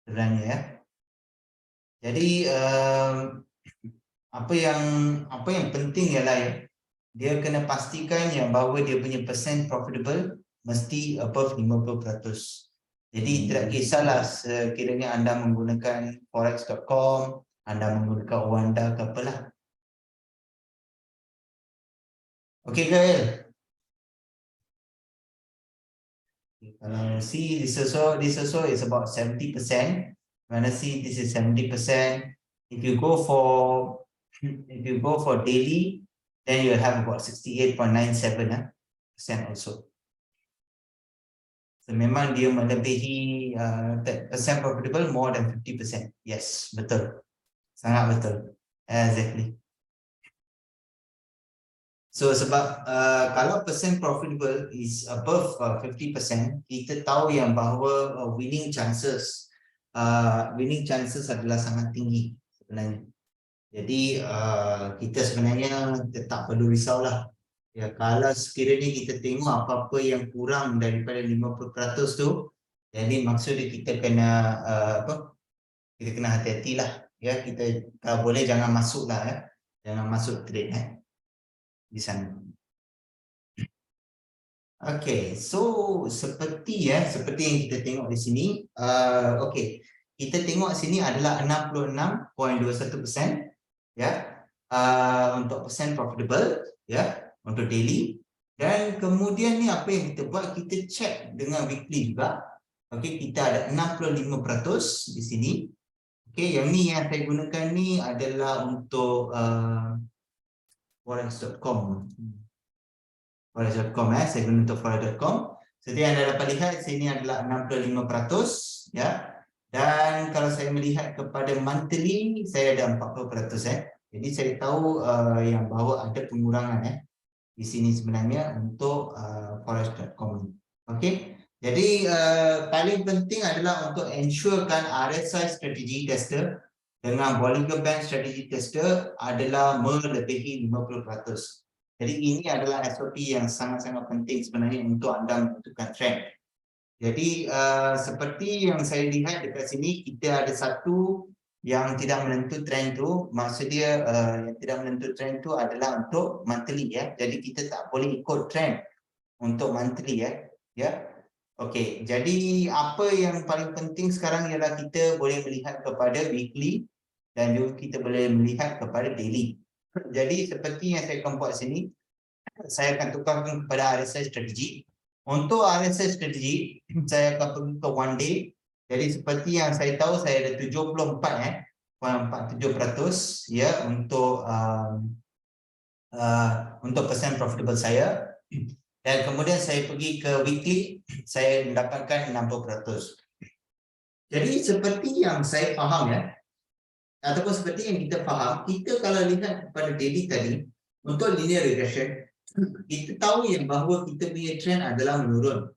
sebenarnya ya. Jadi apa yang penting ialah ya, dia kena pastikan yang bahawa dia punya percent profitable mesti above 50%. Jadi tidak kisahlah sekiranya anda menggunakan forex.com, anda menggunakan Wanda ke apalah. Okay, Gael. See, this also is about 70%. When I see this is 70%. If you go for daily, then you have about 68.97% also. So memang dia melebihi percent profitable more than 50%. Yes, betul. Sangat betul. Exactly. So sebab kalau percent profitable is above 50%, kita tahu yang bahawa winning chances adalah sangat tinggi sebenarnya. Jadi kita sebenarnya tak perlu risaulah. Ya, kalau sekiranya kita tengok apa-apa yang kurang daripada 50% tu, jadi maksudnya kita kena kita kena hati-hatilah ya. Kita kalau boleh jangan masuklah ya. Jangan masuk trade di sana. Okay, so seperti yang kita tengok di sini, okay, kita tengok sini adalah 66.21% ya, untuk percent profitable ya, untuk daily. Dan kemudian ni apa yang kita buat, kita check dengan weekly juga. Okay, kita ada 65% di sini. Okay, yang ni yang saya gunakan ni adalah untuk forex.com. Forex.com saya guna untuk forex.com. Seperti yang anda dapat lihat sini adalah 65% ya. Dan kalau saya melihat kepada monthly, saya ada 40% Jadi saya tahu yang bahawa ada pengurangan di sini sebenarnya untuk forex.com. Okey. Jadi paling penting adalah untuk ensurekan RSI strategy tester dengan Bollinger Band strategy tester adalah melebihi 50%. Jadi ini adalah SOP yang sangat-sangat penting sebenarnya untuk anda menentukan trend. Jadi seperti yang saya lihat dekat sini, kita ada satu yang tidak menentu trend tu. Maksud dia yang tidak menentu trend tu adalah untuk monthly ya. Jadi kita tak boleh ikut trend untuk monthly ya. Okey, jadi apa yang paling penting sekarang ialah kita boleh melihat kepada weekly dan juga kita boleh melihat kepada daily. Jadi seperti yang saya akan buat sini, saya akan tukarkan kepada RSI strategi. Untuk RSI strategi, saya akan pergi ke one day. Jadi seperti yang saya tahu, saya ada 74.47% ya untuk percent profitable saya. Dan kemudian saya pergi ke weekly, saya mendapatkan 60%. Jadi seperti yang saya faham ataupun seperti yang kita faham, kita kalau lihat kepada daily tadi, untuk linear regression, kita tahu yang bahawa kita punya trend adalah menurun,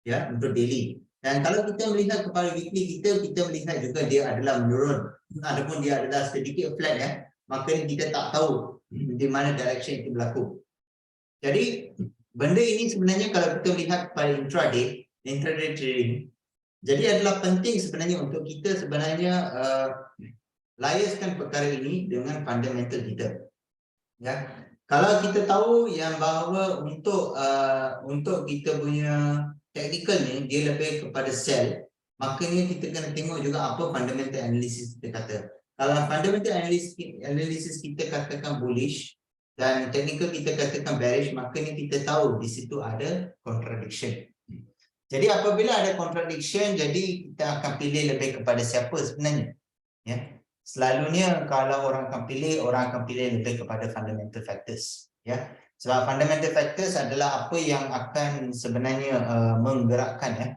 ya, untuk daily. Dan kalau kita melihat kepada weekly kita melihat juga dia adalah menurun, ataupun dia adalah sedikit flat, ya, maka kita tak tahu di mana direction itu berlaku. Jadi benda ini sebenarnya kalau kita melihat pada intraday trading, jadi adalah penting sebenarnya untuk kita sebenarnya liaiskan perkara ini dengan fundamental kita. Ya, kalau kita tahu yang bahawa untuk kita punya technical ni dia lebih kepada sell, makanya kita kena tengok juga apa fundamental analysis kita kata. Kalau fundamental analysis kita katakan bullish dan technical kita katakan bearish, makanya kita tahu di situ ada contradiction. Jadi apabila ada contradiction, jadi kita akan pilih lebih kepada siapa sebenarnya, ya. Selalunya kalau orang akan pilih lebih kepada fundamental factors, ya. Sebab fundamental factors adalah apa yang akan sebenarnya menggerakkan, ya,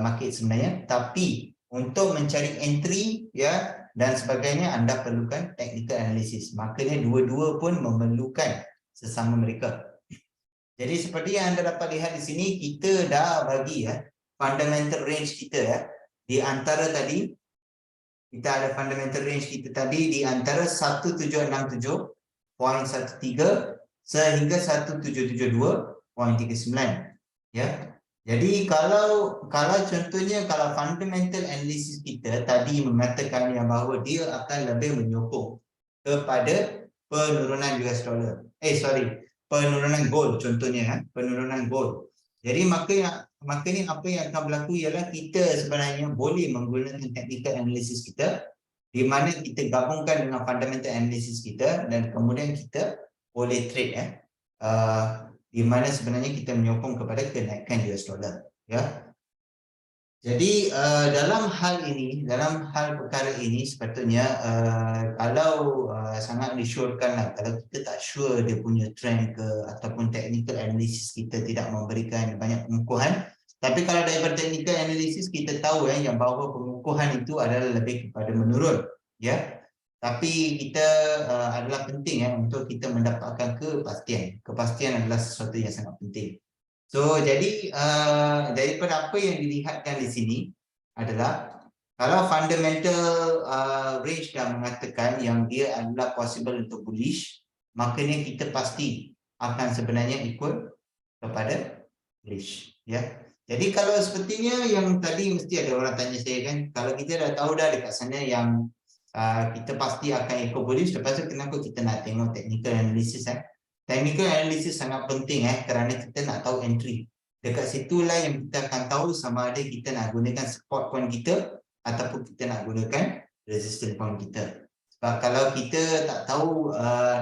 market sebenarnya. Tapi untuk mencari entry, ya, dan sebagainya, anda perlukan technical analysis. Makanya dua-dua pun memerlukan sesama mereka. Jadi seperti yang anda dapat lihat di sini, kita dah bagi, ya, fundamental range kita, ya, di antara tadi. Kita ada fundamental range kita tadi di antara 1767.13 sehingga 1772.39, ya. Jadi kalau contohnya kalau fundamental analysis kita tadi mengatakan yang bahawa dia akan lebih menyokong kepada penurunan US dollar. Penurunan gold contohnya, penurunan gold. Jadi makanya apa yang akan berlaku ialah kita sebenarnya boleh menggunakan technical analysis kita, di mana kita gabungkan dengan fundamental analysis kita, dan kemudian kita boleh trade, ya, di mana sebenarnya kita menyokong kepada kenaikan US dollar, ya. Jadi dalam hal perkara ini sepatutnya kalau sangat disyorkanlah, kalau kita tak sure dia punya trend ke ataupun technical analysis kita tidak memberikan banyak pengukuhan. Tapi kalau daripada technical analysis kita tahu, yang bahawa pengukuhan itu adalah lebih kepada menurun, ya. Tapi kita adalah penting, untuk kita mendapatkan kepastian. Kepastian adalah sesuatu yang sangat penting. So jadi daripada apa yang dilihatkan di sini adalah kalau fundamental range dah mengatakan yang dia adalah possible untuk bullish, makanya kita pasti akan sebenarnya ikut kepada bullish, ya. Jadi kalau sepertinya yang tadi mesti ada orang tanya saya, kan, kalau kita dah tahu dah dekat sana yang kita pasti akan ikut bullish, lepas tu kenapa kita nak tengok technical analysis, Technical analysis sangat penting, kerana kita nak tahu entry. Dekat situlah yang kita akan tahu sama ada kita nak gunakan support point kita ataupun kita nak gunakan resistance point kita. Sebab kalau kita tak tahu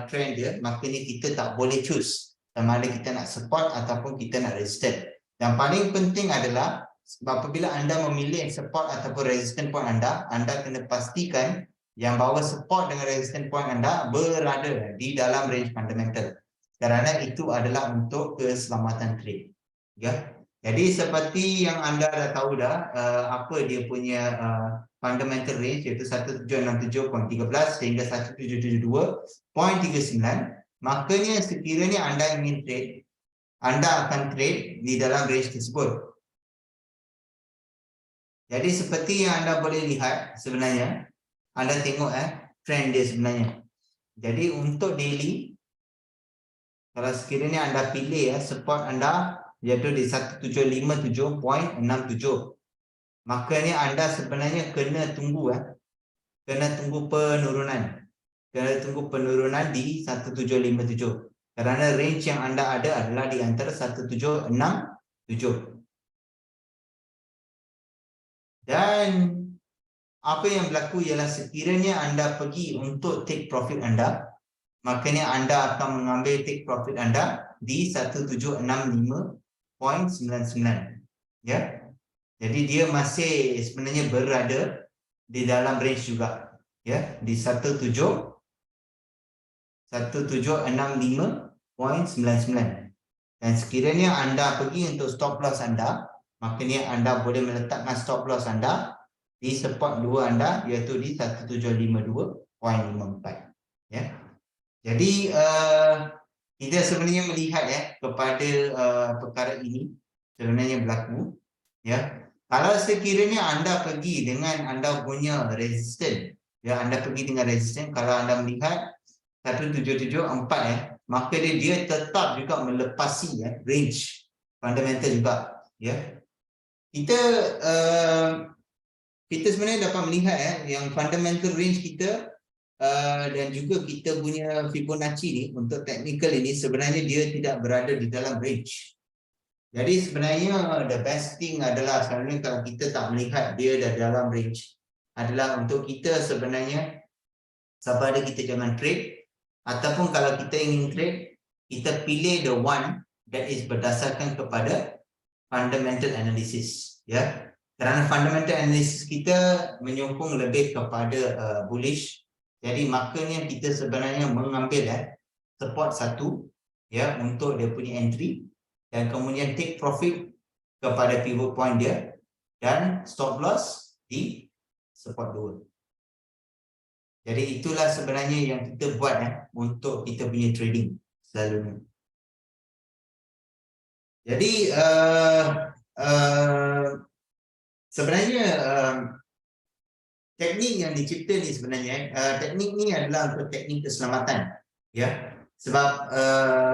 trend dia, maknanya kita tak boleh choose sama ada kita nak support ataupun kita nak resistance. Yang paling penting adalah apabila anda memilih support ataupun resistance point anda kena pastikan yang bahawa support dengan resistance point anda berada di dalam range fundamental. Kerana itu adalah untuk keselamatan trade, ya. Jadi seperti yang anda dah tahu dah apa dia punya fundamental range, iaitu 1767.13 sehingga 1772.39. Makanya sekiranya anda ingin trade, anda akan trade di dalam range tersebut. Jadi seperti yang anda boleh lihat sebenarnya, anda tengok trend dia sebenarnya. Jadi untuk daily, kalau sekiranya anda pilih support anda iaitu di 1757.67, makanya anda sebenarnya kena tunggu penurunan. Kena tunggu penurunan di 1757. Kerana range yang anda ada adalah di antara 1767. Dan apa yang berlaku ialah sekiranya anda pergi untuk take profit anda, makanya anda akan mengambil take profit anda di 1765.99, ya. Jadi dia masih sebenarnya berada di dalam range juga, ya, di 1765.99. Dan sekiranya anda pergi untuk stop loss anda, makanya anda boleh meletakkan stop loss anda di support 2 anda iaitu di 1752.54, ya. Jadi kita sebenarnya melihat kepada perkara ini sebenarnya berlaku ya. Kalau sekiranya anda pergi dengan anda punya resisten ya, anda pergi dengan resisten, kalau anda melihat 1774 maka dia tetap juga melepasi range fundamental juga ya. Kita kita sebenarnya dapat melihat yang fundamental range kita dan juga kita punya Fibonacci ni untuk technical ini sebenarnya dia tidak berada di dalam range. Jadi sebenarnya the best thing adalah sebenarnya kalau kita tak melihat dia dalam range adalah untuk kita sebenarnya sama ada kita jangan trade, ataupun kalau kita ingin trade kita pilih the one that is berdasarkan kepada fundamental analysis ya. Kerana fundamental analysis kita menyokong lebih kepada bullish, jadi makanya kita sebenarnya mengambil support satu ya untuk dia punya entry, dan kemudian take profit kepada pivot point dia, dan stop loss di support 2. Jadi itulah sebenarnya yang kita buat untuk kita punya trading selalunya. Jadi sebenarnya teknik yang dicipta ni sebenarnya teknik ni adalah untuk teknik keselamatan ya. Sebab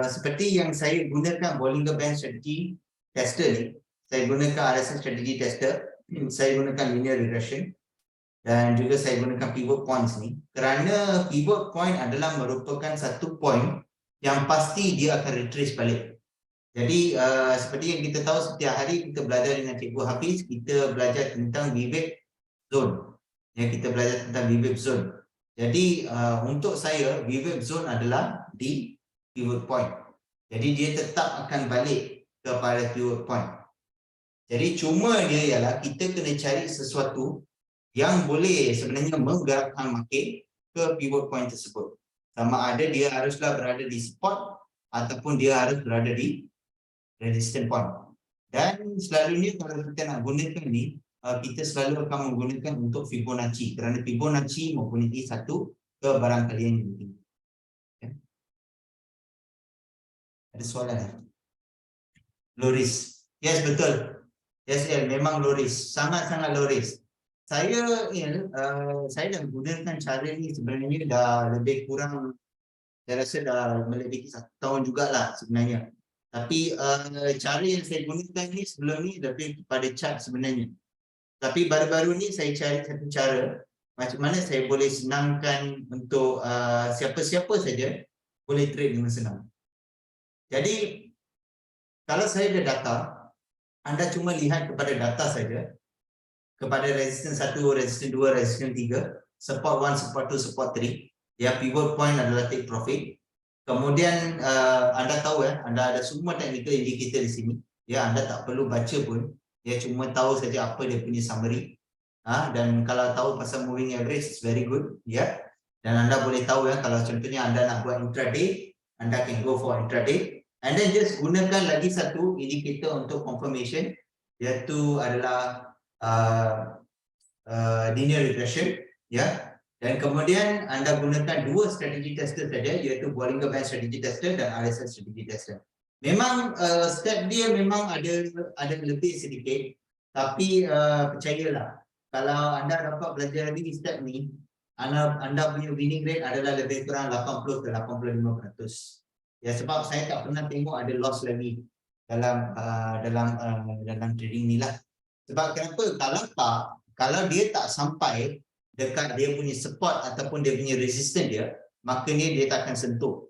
seperti yang saya gunakan Bollinger Band Strategy Tester ni, saya gunakan RSI Strategy Tester, saya gunakan linear regression, dan juga saya gunakan pivot points ni kerana pivot point adalah merupakan satu point yang pasti dia akan retrace balik. Jadi seperti yang kita tahu setiap hari kita belajar dengan Cikgu Hafiz, kita belajar tentang Vivek Zone. Ya, kita belajar tentang Vivek Zone. Jadi untuk saya Vivek Zone adalah di pivot point. Jadi dia tetap akan balik kepada pivot point. Jadi cuma dia ialah kita kena cari sesuatu yang boleh sebenarnya menggerakkan market ke pivot point tersebut. Sama ada dia haruslah berada di support ataupun dia harus berada di resistance point. Dan selalunya kalau kita nak gunakan ni, kita selalu akan menggunakan untuk Fibonacci kerana Fibonacci mempunyai satu kebarangkalian yang tinggi. Okay. Ada soalan? Low risk. Yes, betul. Yes, memang low risk. Sangat-sangat low risk. Saya dah gunakan cara ni sebenarnya dah lebih kurang, saya rasa dah melebihi 1 tahun jugalah sebenarnya. Tapi cara yang saya gunakan ni sebelum ni lebih kepada chart sebenarnya. Tapi baru-baru ni saya cari satu cara macam mana saya boleh senangkan untuk siapa-siapa saja boleh trade dengan senang. Jadi kalau saya ada data, anda cuma lihat kepada data saja, kepada resistance 1, resistance 2, resistance 3, support 1, support 2, support 3. Ya, pivot point adalah take profit. Kemudian anda tahu anda ada semua technical indicator di sini. Ya, anda tak perlu baca pun. Ya, cuma tahu saja apa dia punya summary. Dan kalau tahu pasal moving average is very good. Ya. Dan anda boleh tahu kalau contohnya anda nak buat intraday, anda can go for intraday. And then just gunakan lagi satu indicator untuk confirmation, iaitu adalah linear regression, ya. Dan kemudian anda gunakan 2 strategi tester saja, iaitu Bollinger Band Strategy Tester dan RSI Strategy Tester. Memang step dia memang ada lebih sedikit, tapi percayalah, kalau anda dapat belajar lagi step ni, anda punya winning rate adalah lebih kurang 80 ke 85%. Ya, sebab saya tak pernah tengok ada loss lagi dalam trading ni lah. Sebab kenapa? Kalau dia tak sampai dekat dia punya support ataupun dia punya resistance dia, maknanya dia tak akan sentuh.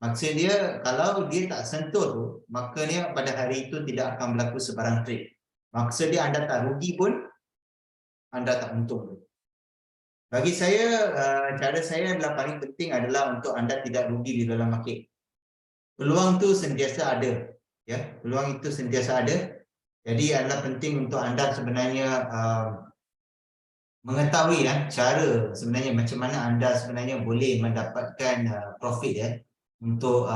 Maksudnya kalau dia tak sentuh tu, maknanya pada hari itu tidak akan berlaku sebarang trade. Maksudnya anda tak rugi pun, anda tak untung. Bagi saya, cara saya adalah paling penting adalah untuk anda tidak rugi di dalam market. Peluang tu sentiasa ada, ya. Peluang itu sentiasa ada. Jadi adalah penting untuk anda sebenarnya mengetahui cara sebenarnya macam mana anda sebenarnya boleh mendapatkan profit untuk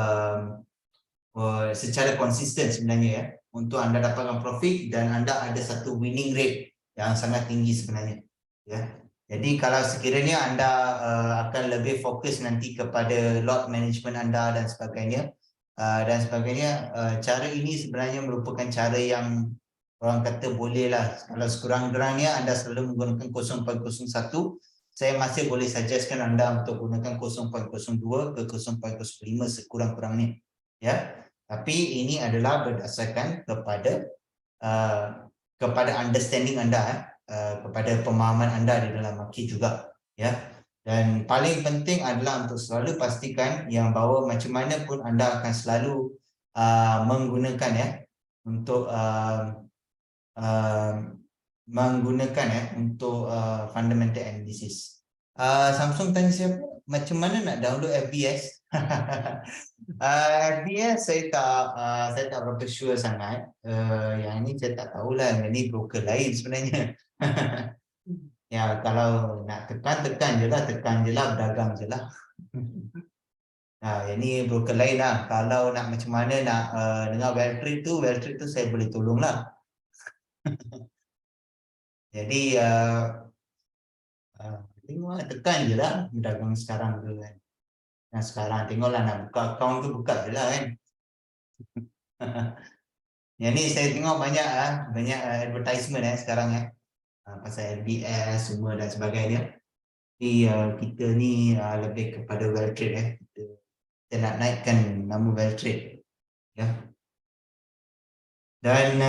secara konsisten sebenarnya untuk anda dapatkan profit dan anda ada satu winning rate yang sangat tinggi sebenarnya, ya. Jadi kalau sekiranya anda akan lebih fokus nanti kepada lot management anda dan sebagainya, dan sebagainya. Cara ini sebenarnya merupakan cara yang orang kata boleh lah, kalau sekurang-kurangnya anda selalu menggunakan 0.01, saya masih boleh suggestkan anda untuk gunakan 0.02 ke 0.05 sekurang-kurangnya, ya. Tapi ini adalah berdasarkan kepada understanding anda, kepada pemahaman anda di dalam market juga, ya. Dan paling penting adalah untuk selalu pastikan yang bahawa macam mana pun anda akan selalu menggunakan, ya, untuk menggunakan, ya, untuk fundamental analysis. Samsung tanya siapa macam mana nak download FBS? FBS saya tak berapa sure sangat. Yang ini saya tak tahulah, yang ini broker lain sebenarnya. Ya, kalau nak tekan je lah, berdagang je lah. Yang ni broker lain lah. Kalau nak macam mana nak dengar Welltrade tu saya boleh tolong lah. Jadi tengoklah, tekan je lah berdagang sekarang tu kan. Nah, sekarang tengoklah nak buka akaun tu, buka je lah kan. Yang ni saya tengok banyak advertisement sekarang pasal LBS semua dan sebagainya. Jadi kita ni lebih kepada Welltrade kita nak naikkan nama Welltrade, ya. Dan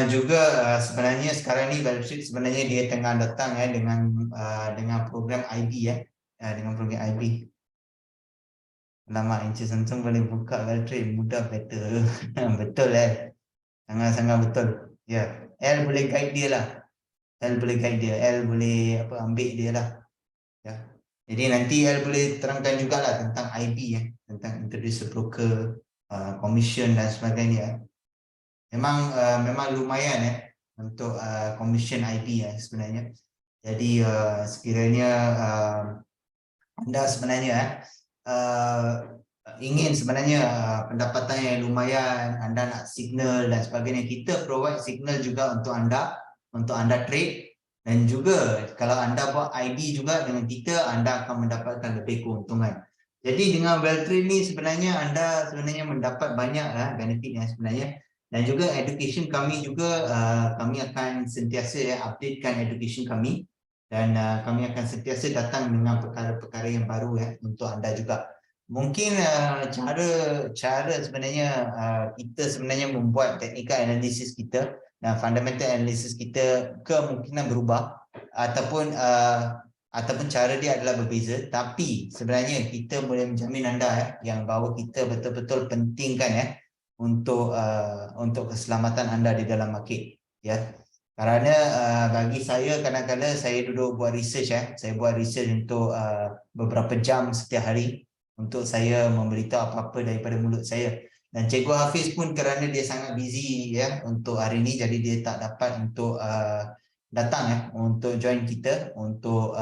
juga sebenarnya sekarang ni Welltrade sebenarnya dia tengah datang dengan program IB, dengan program IB. Lama Encik Samsung boleh buka Welltrade, mudah, better. Betul sangat-sangat betul. Ya, L boleh guide dia lah. L boleh ambil dia lah. Ya. Jadi nanti L boleh terangkan jugalah tentang IB, tentang introduce broker, commission dan sebagainya. Memang lumayan untuk commission IB sebenarnya. Jadi sekiranya anda sebenarnya ingin sebenarnya pendapatan yang lumayan, anda nak signal dan sebagainya, kita provide signal juga untuk anda trade. Dan juga kalau anda buat IB juga dengan kita, anda akan mendapatkan lebih keuntungan. Jadi dengan Welltrade ni sebenarnya anda mendapat banyak benefit sebenarnya. Dan juga education kami juga, kami akan sentiasa updatekan education kami. Dan kami akan sentiasa datang dengan perkara-perkara yang baru untuk anda juga. Mungkin cara sebenarnya kita sebenarnya membuat technical analysis kita dan fundamental analysis kita kemungkinan berubah ataupun cara dia adalah berbeza, tapi sebenarnya kita boleh menjamin anda yang bahawa kita betul-betul pentingkan untuk keselamatan anda di dalam market, ya. Kerana bagi saya kadang-kadang saya duduk buat research, saya buat research untuk beberapa jam setiap hari untuk saya memberitahu apa-apa daripada mulut saya. Dan Cikgu Hafiz pun kerana dia sangat busy untuk hari ini, jadi dia tak dapat untuk datang untuk join kita untuk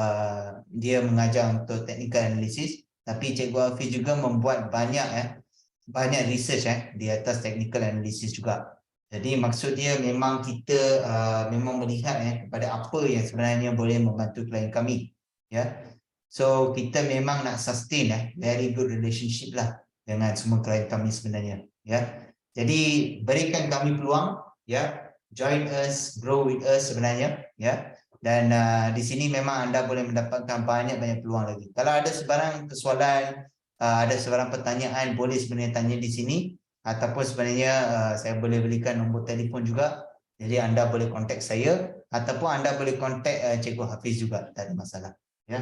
dia mengajar untuk technical analysis. Tapi Cikgu Hafiz juga membuat banyak research di atas technical analysis juga. Jadi maksud dia memang kita memang melihat kepada apa yang sebenarnya boleh membantu klien kami, ya. So kita memang nak sustain very good relationship lah dengan semua klien kami sebenarnya, ya. Jadi berikan kami peluang, ya. Join us, grow with us sebenarnya, ya. Dan di sini memang anda boleh mendapatkan banyak peluang lagi. Kalau ada sebarang soalan, ada sebarang pertanyaan, boleh sebenarnya tanya di sini. Ataupun sebenarnya saya boleh berikan nombor telefon juga. Jadi anda boleh kontak saya ataupun anda boleh kontak Cikgu Hafiz juga, tak ada masalah, ya.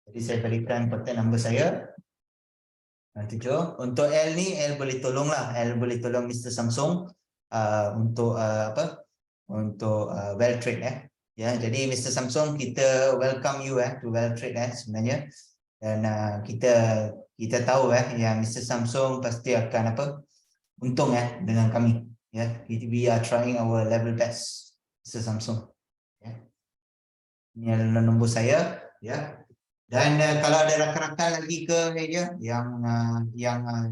Jadi saya berikan kontak nombor saya. Nanti untuk L ni, L boleh tolong Mr. Samsung untuk untuk Welltrade ya. Jadi Mr. Samsung, kita welcome you to Welltrade sebenarnya. Dan kita tahu yang Mr. Samsung pasti akan untung dengan kami, ya. We are trying our level best, Mr. Samsung, ya. Ini adalah nombor saya, ya. Dan kalau ada rakan-rakan lagi yang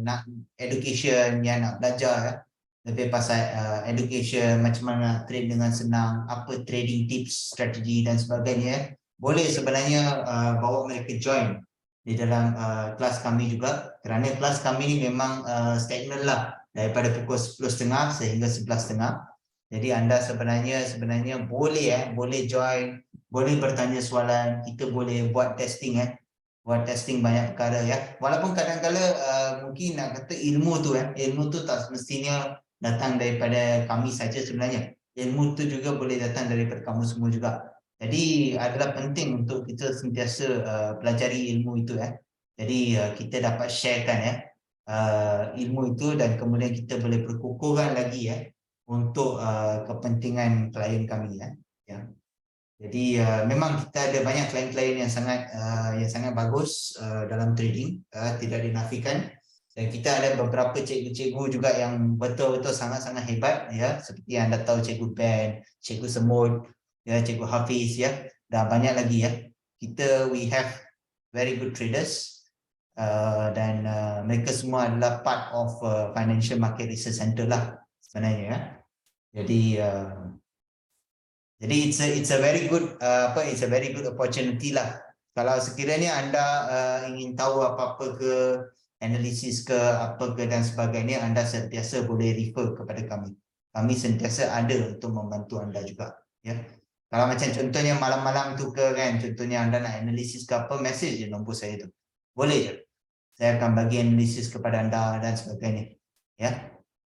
nak education, yang nak belajar lebih pasal education, macam mana trade dengan senang, apa trading tips, strategi dan sebagainya, boleh sebenarnya bawa mereka join di dalam kelas kami juga, kerana kelas kami ni memang stagnan lah daripada pukul 10.30 sehingga 11.30. Jadi anda sebenarnya boleh join, boleh bertanya soalan, kita boleh buat testing buat testing banyak perkara Walaupun kadang-kadang mungkin nak kata ilmu tu tak semestinya datang daripada kami saja sebenarnya. Ilmu tu juga boleh datang daripada kamu semua juga. Jadi adalah penting untuk kita sentiasa pelajari ilmu itu Jadi kita dapat sharekan ilmu itu dan kemudian kita boleh perkukuhkan lagi untuk kepentingan klien kami Jadi memang kita ada banyak klien-klien yang sangat bagus dalam trading, tidak dinafikan, dan kita ada beberapa cikgu-cikgu juga yang betul-betul sangat-sangat hebat seperti anda tahu Cikgu Ben, Cikgu Semut, Cikgu Hafiz dan banyak lagi we have very good traders dan mereka semua adalah part of Financial Market Research Center lah sebenarnya Jadi it's a very good it's a very good opportunity lah. Kalau sekiranya anda ingin tahu apa-apa ke, analisis ke apa ke dan sebagainya, anda sentiasa boleh refer kepada kami. Kami sentiasa ada untuk membantu anda juga Kalau macam contohnya malam-malam tu ke contohnya anda nak analisis ke apa, message je nombor saya tu. Boleh je. Saya akan bagi analisis kepada anda dan sebagainya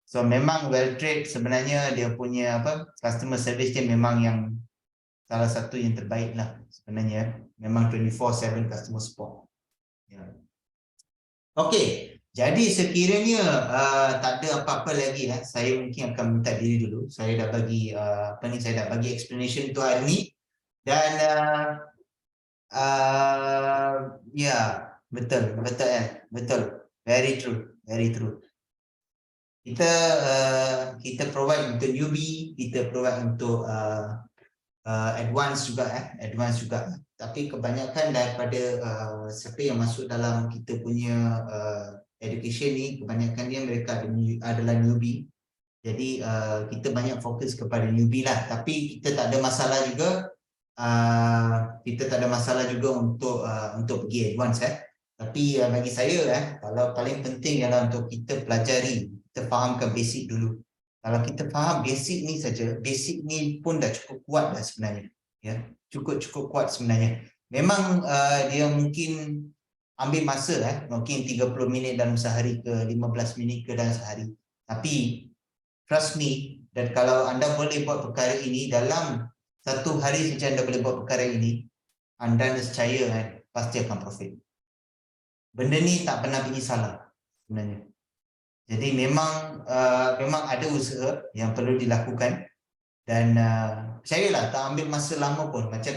So memang Welltrade sebenarnya dia punya customer service dia memang yang salah satu yang terbaik lah sebenarnya. Memang 24/7 customer support. Okey, jadi sekiranya tak ada apa-apa lagi saya mungkin akan minta diri dulu. Saya dah bagi saya dah bagi explanation tu hari ni dan betul. Very true. Kita provide untuk newbie, kita provide untuk advance juga tapi kebanyakan daripada siapa yang masuk dalam kita punya education ni, kebanyakan dia mereka adalah newbie. Jadi kita banyak fokus kepada newbie lah, tapi kita tak ada masalah juga untuk pergi advance tapi bagi saya kalau paling penting ialah untuk kita pelajari, kita fahamkan basic dulu. Kalau kita faham basic ni saja, basic ni pun dah cukup kuat dah sebenarnya cukup kuat sebenarnya. Memang dia mungkin ambil masa mungkin 30 minit dalam sehari ke 15 minit ke dalam sehari, tapi trust me, dan kalau anda boleh buat perkara ini dalam satu hari saja, anda boleh buat perkara ini, anda nescaya pasti akan profit. Benda ni tak pernah pergi salah sebenarnya. Jadi memang ada usaha yang perlu dilakukan dan percayalah tak ambil masa lama pun. Macam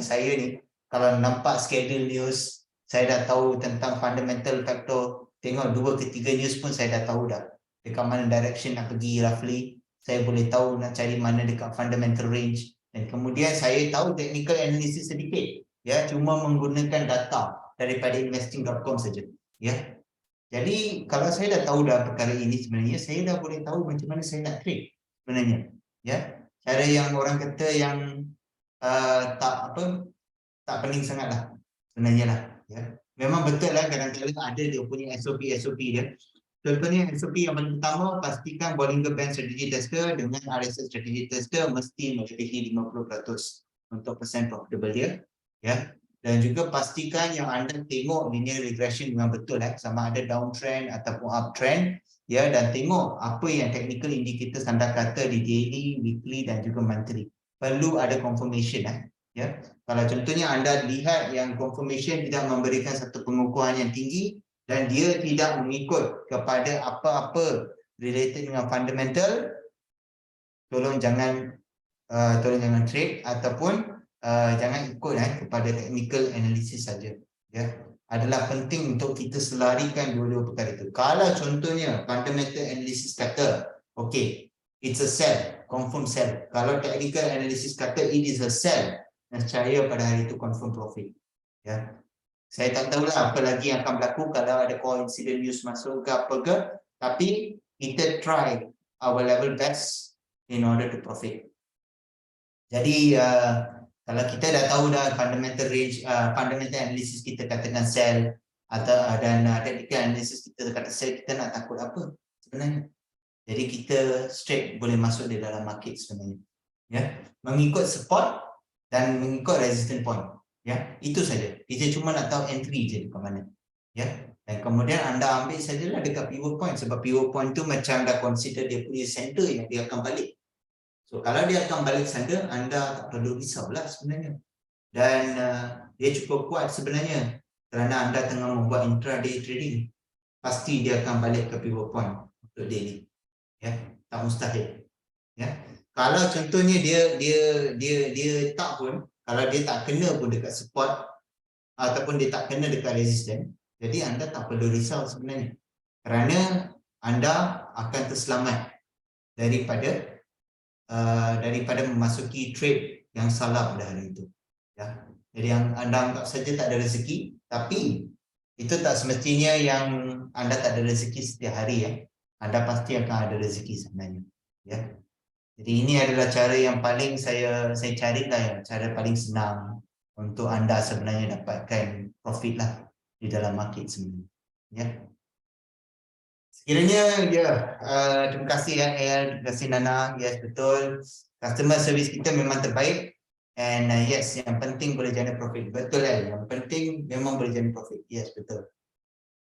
saya ni, kalau nampak schedule news, saya dah tahu tentang fundamental factor, tengok 2 ke 3 news pun saya dah tahu dah dekat mana direction nak pergi roughly. Saya boleh tahu nak cari mana dekat fundamental range, dan kemudian saya tahu technical analysis sedikit cuma menggunakan data daripada investing.com saja Jadi kalau saya dah tahu dah perkara ini, sebenarnya saya dah boleh tahu macam mana saya nak trade sebenarnya cara yang orang kata yang tak pening sangat lah sebenarnya lah memang betul lah, kadang-kadang ada dia punya SOP dia. Contohnya SOP yang paling pertama, pastikan Bollinger Band Strategy Tester dengan RSI Strategy Tester mesti melebihi 50% untuk persen profitable dia dan juga pastikan yang anda tengok linear regression dengan betul sama ada downtrend ataupun uptrend dan tengok apa yang technical indicators anda kata di daily, weekly dan juga monthly. Perlu ada confirmation Kalau contohnya anda lihat yang confirmation tidak memberikan satu pengukuhan yang tinggi dan dia tidak mengikut kepada apa-apa related dengan fundamental, tolong jangan trade ataupun jangan ikut kepada technical analysis saja Adalah penting untuk kita selarikan dua-dua perkara itu. Kalau contohnya fundamental analysis kata okay, it's a sell, confirm sell. Kalau technical analysis kata it is a sell, nescaya pada hari itu confirm profit Saya tak tahulah apa lagi yang akan berlaku kalau ada coincident news masuk ke apa ke, tapi kita try our level best in order to profit. Jadi Kalau kita dah tahu dah fundamental range, fundamental analysis kita katakan sell atau dan technical analysis kita kata sell, kita nak takut apa sebenarnya? Jadi kita straight boleh masuk di dalam market sebenarnya. Ya, mengikut support dan mengikut resistance point. Ya, itu saja. Kita cuma nak tahu entry je dekat mana. Ya, dan kemudian anda ambil sajalah dekat pivot point, sebab pivot point tu macam dah consider dia punya center yang dia akan balik. So kalau dia akan balik sana, anda tak perlu risaulah sebenarnya. Dan dia cukup kuat sebenarnya kerana anda tengah membuat intraday trading. Pasti dia akan balik ke pivot point untuk daily. Ya, tak mustahil. Ya. Kalau contohnya dia tak pun, kalau dia tak kena pun dekat support ataupun dia tak kena dekat resistance, jadi anda tak perlu risau sebenarnya. Kerana anda akan terselamat daripada memasuki trade yang salah pada hari itu. Ya. Jadi yang anda anggap saja tak ada rezeki, tapi itu tak semestinya yang anda tak ada rezeki setiap hari ya. Anda pasti akan ada rezeki sebenarnya. Ya. Jadi ini adalah cara yang paling saya carilah ya, cara paling senang untuk anda sebenarnya dapatkan profit lah di dalam market sebenarnya. Ya. Sekiranya terima kasih ya El, terima kasih Nana. Yes, betul. Customer service kita memang terbaik. And yes, yang penting boleh jana profit. Betul yang penting memang boleh jana profit. Yes, betul.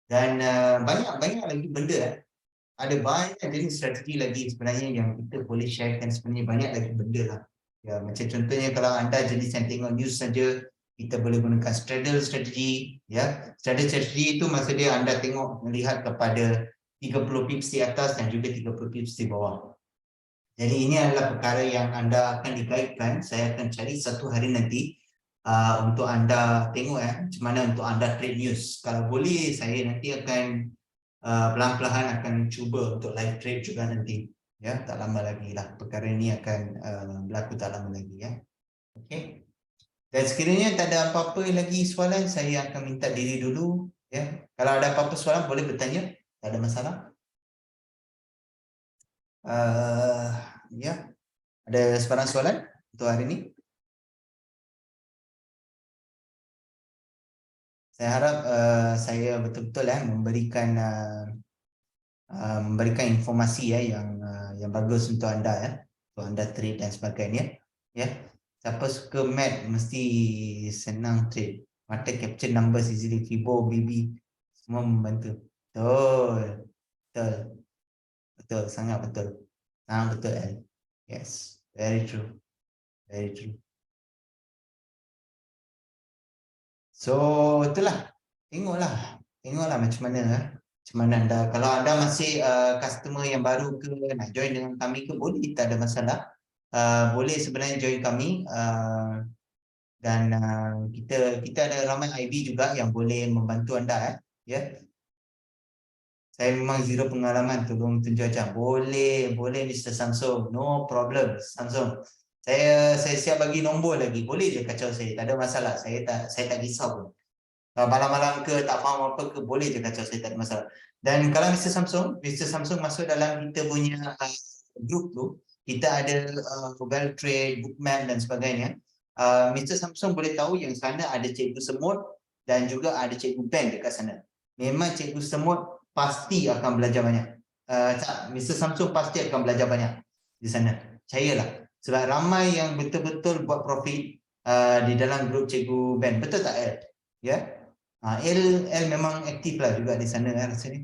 Dan banyak lagi benda. Ada banyak jenis strategi lagi sebenarnya yang kita boleh sharekan sebenarnya, banyak lagi benda lah. Ya, macam contohnya kalau anda jenis yang tengok news saja, kita boleh gunakan straddle strategi. Ya, straddle strategi itu maksud dia anda tengok melihat kepada 30 pips di atas dan juga 30 pips di bawah. Jadi ini adalah perkara yang anda akan dikaitkan. Saya akan cari satu hari nanti untuk anda tengok macam mana untuk anda trade news. Kalau boleh saya nanti akan pelan-pelan akan cuba untuk live trade juga nanti. Ya, tak lama lagi lah. Perkara ini akan berlaku tak lama lagi ya. Okey. Dan sekiranya tak ada apa-apa lagi soalan, saya akan minta diri dulu ya. Kalau ada apa-apa soalan boleh bertanya, tak ada masalah. Ya, ada sebarang soalan untuk hari ini? Saya harap saya betul-betul memberikan informasi yang bagus untuk anda ya, untuk anda trade dan sebagainya ya. Siapa suka math mesti senang trade. Market capture numbers easily, Fibo, BB semua membantu. Betul, sangat betul. Sangat betul. Yes, very true. Very true. So itulah, tengoklah macam mana anda. Kalau anda masih customer yang baru ke, nak join dengan kami ke, boleh, tak ada masalah. Boleh sebenarnya join kami dan kita ada ramai IB juga yang boleh membantu anda ya. Saya memang zero pengalaman, tolong tunjuk aja. Boleh Mr. Samsung, no problem Samsung. Saya siap bagi nombor lagi. Boleh je kacau saya, tak ada masalah. Saya tak risau pun. Malam-malam ke, tak faham apa ke, boleh je kacau saya, tak ada masalah. Dan kalau Mr. Samsung masuk dalam kita punya group tu, kita ada well trade, bookmap dan sebagainya. Mr. Samsung boleh tahu yang sana ada Cikgu Semut dan juga ada Cikgu Ben dekat sana. Memang Cikgu Semut pasti akan belajar banyak. Mr. Samsung pasti akan belajar banyak di sana. Percayalah. Sebab ramai yang betul-betul buat profit di dalam grup Cikgu Ben. Betul tak El? Ya. El memang aktif lah juga di sana rasanya.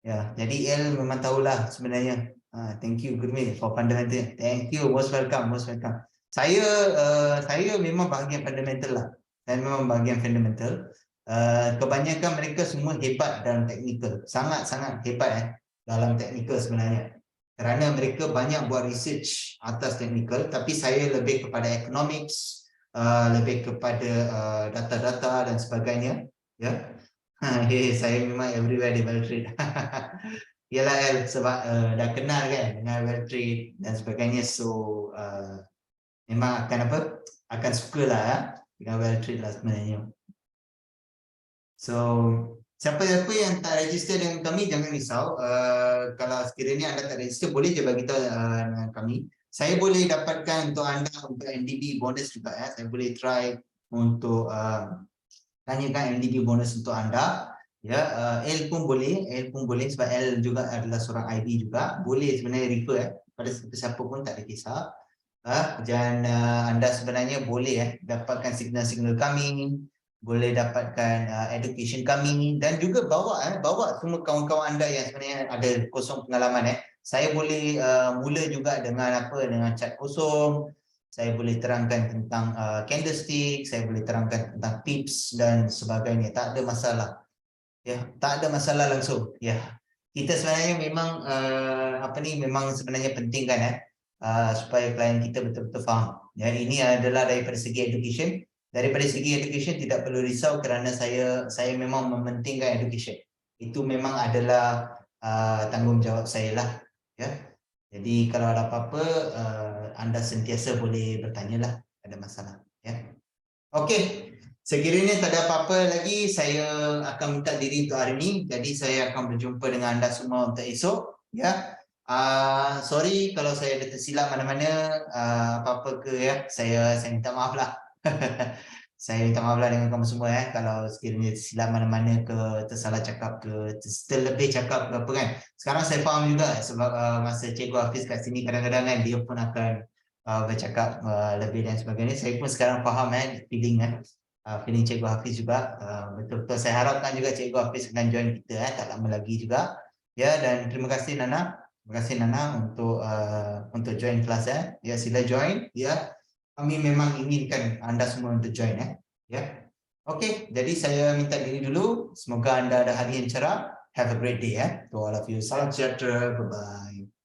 Ya, jadi El memang tahulah sebenarnya. Thank you Gurmil for fundamental. Thank you, most welcome. Saya memang bahagian fundamental lah. Saya memang bahagian fundamental. Kebanyakan mereka semua hebat dalam teknikal. Sangat-sangat hebat dalam teknikal sebenarnya. Kerana mereka banyak buat research atas teknikal, tapi saya lebih kepada economics, lebih kepada data-data dan sebagainya. Ya. Saya memang everywhere di well trade. Yalah El, sebab dah kenal kan dengan well trade dan sebagainya, so memang akan sukalah dengan well trade lah sebenarnya. So siapa-siapa yang tak register dengan kami, jangan risau. Kalau sekiranya anda tak register, boleh je bagi tahu dengan kami. Saya boleh dapatkan untuk anda untuk NDB bonus juga ya. Saya boleh try untuk tanyakan NDB bonus untuk anda. Ya, L pun boleh sebab L juga adalah seorang ID juga. Boleh sebenarnya refer pada siapa pun tak ada kisah. Dan anda sebenarnya boleh dapatkan signal-signal kami, boleh dapatkan education kami dan juga bawa semua kawan-kawan anda yang sebenarnya ada kosong pengalaman Saya boleh mula juga dengan cat kosong. Saya boleh terangkan tentang candlestick, saya boleh terangkan tentang tips dan sebagainya. Tak ada masalah. Ya, tak ada masalah langsung. Ya. Kita sebenarnya memang memang sebenarnya penting kan supaya klien kita betul-betul faham. Ya, ini adalah daripada segi education. Daripada segi education tidak perlu risau kerana saya memang mementingkan education. Itu memang adalah tanggungjawab saya lah. Ya. Jadi kalau ada apa-apa anda sentiasa boleh bertanyalah, ada masalah ya. Okey. Sekiranya tak ada apa-apa lagi, saya akan minta diri untuk hari ini. Jadi saya akan berjumpa dengan anda semua untuk esok ya. Sorry kalau saya ada tersilap mana-mana apa-apa ke ya. Saya minta maaf lah. Saya minta maaf lah dengan kamu semua kalau sekiranya tersilap mana-mana ke, tersalah cakap ke, terlebih cakap ke apa kan. Sekarang saya faham juga sebab masa Cikgu Hafiz kat sini kadang-kadang kan dia pun akan bercakap lebih dan sebagainya. Saya pun sekarang faham feeling Cikgu Hafiz juga. Betul-betul saya harapkan juga Cikgu Hafiz akan join kita tak lama lagi juga. Ya, dan terima kasih Nana. Terima kasih Nana untuk join kelas ya. Sila join ya. Kami memang inginkan anda semua untuk join ya. Okey, jadi saya minta diri dulu. Semoga anda ada hari yang cerah. Have a great day to all of you. Salam sejahtera. Bye bye.